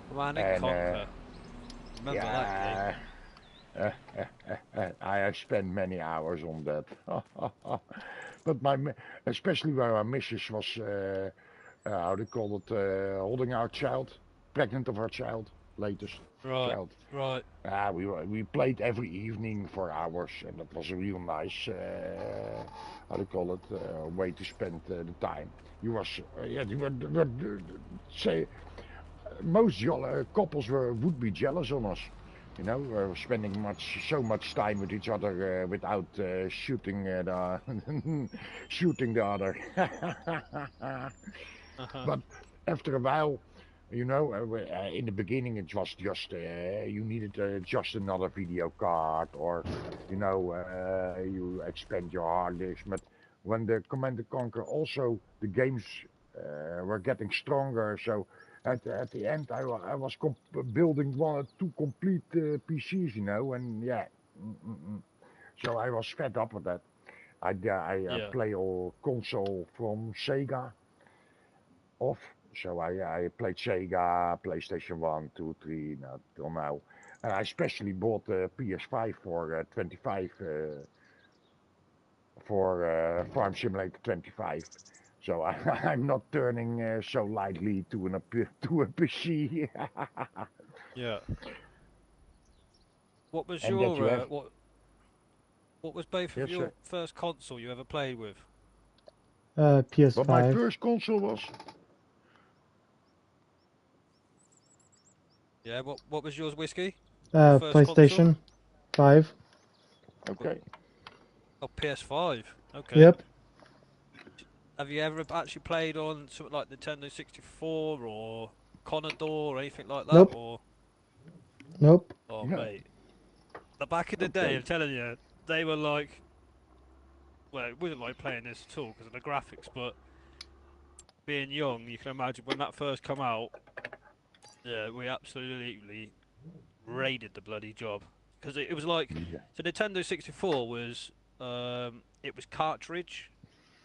Command & Conquer. Remember that game? I have spent many hours on that. But especially where my missus was, how do you call it, holding our child, pregnant of our child. latest Right. child. Right. We played every evening for hours, and that was a real nice, how do you call it, way to spend the time. You was, you were say, most couples would be jealous on us. You know, spending so much time with each other without shooting shooting the other. Uh-huh. But after a while, you know, in the beginning it was just you needed just another video card, or you know, you expand your hard disk. But when the Command and Conquer, also the games were getting stronger, so at the end I was building 2 complete PCs, you know, and yeah, mm, mm, mm. So I was fed up with that. I Yeah. play all console from Sega off. So I played Sega, PlayStation 1, 2, 3, till now. And I especially bought the PS5 for 25, for Farm Simulator 25. So I'm not turning so lightly to to a PC. Yeah. What was And that you your have, what was both of yes, your first console you ever played with? but my PS5. first console was, Yeah. What was yours, Whiskey? Your first console? PlayStation 5. okay. Oh, PS5. Okay. Yep. Have you ever actually played on something like Nintendo 64 or Commodore or anything like that? Nope. Or Nope. oh, Yeah, mate, the back in the day, okay. I'm telling you, they were like, well, it wasn't like playing this at all because of the graphics, but being young, you can imagine when that first come out. Yeah, we absolutely raided the bloody job because it was like, Yeah. so Nintendo 64 was it was cartridge,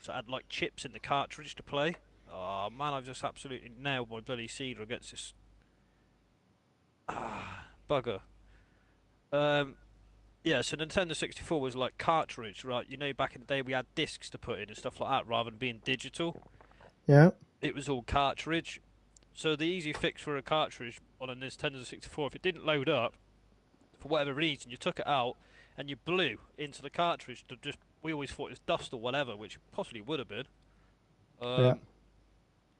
so it had like chips in the cartridge to play. Oh man, I've just absolutely nailed my bloody Cedar against this bugger. Um, yeah, so Nintendo 64 was like cartridge, right? You know, back in the day we had discs to put in and stuff like that rather than being digital. Yeah. It was all cartridge. So the easy fix for a cartridge on a Nintendo 64, if it didn't load up, for whatever reason, you took it out and you blew into the cartridge to just, we always thought it was dust or whatever, which possibly would have been. Yeah.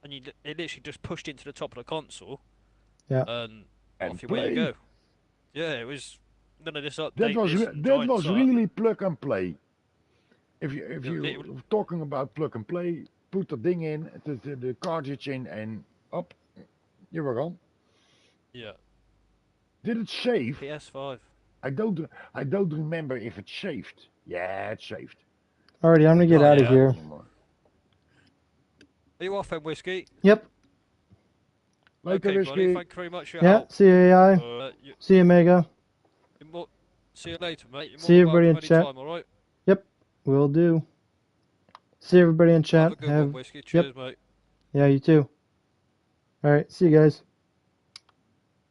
And it literally just pushed into the top of the console, Yeah. and And off away you play. go. Yeah, it was none of this That update was this and that giant was that. really plug and play. If It, you talking about plug and play, put the thing in, the cartridge in, and up, you were gone. yeah, Did it save? PS5. I don't remember if it saved. Yeah, it saved. Alrighty, I'm gonna get Oh out of yeah. here. Anymore. Are you off then, Whiskey? Yep. Later, Okay, buddy. Whiskey. Thank you very much for your Yeah. help. See you, AI. See you, Mega. See you later, mate. You're more See than everybody welcome in chat. anytime, alright? Yep. Will do. See everybody in chat. Have a good one, Whiskey. Yep. Cheers, mate. Yeah, you too. Alright. See you guys.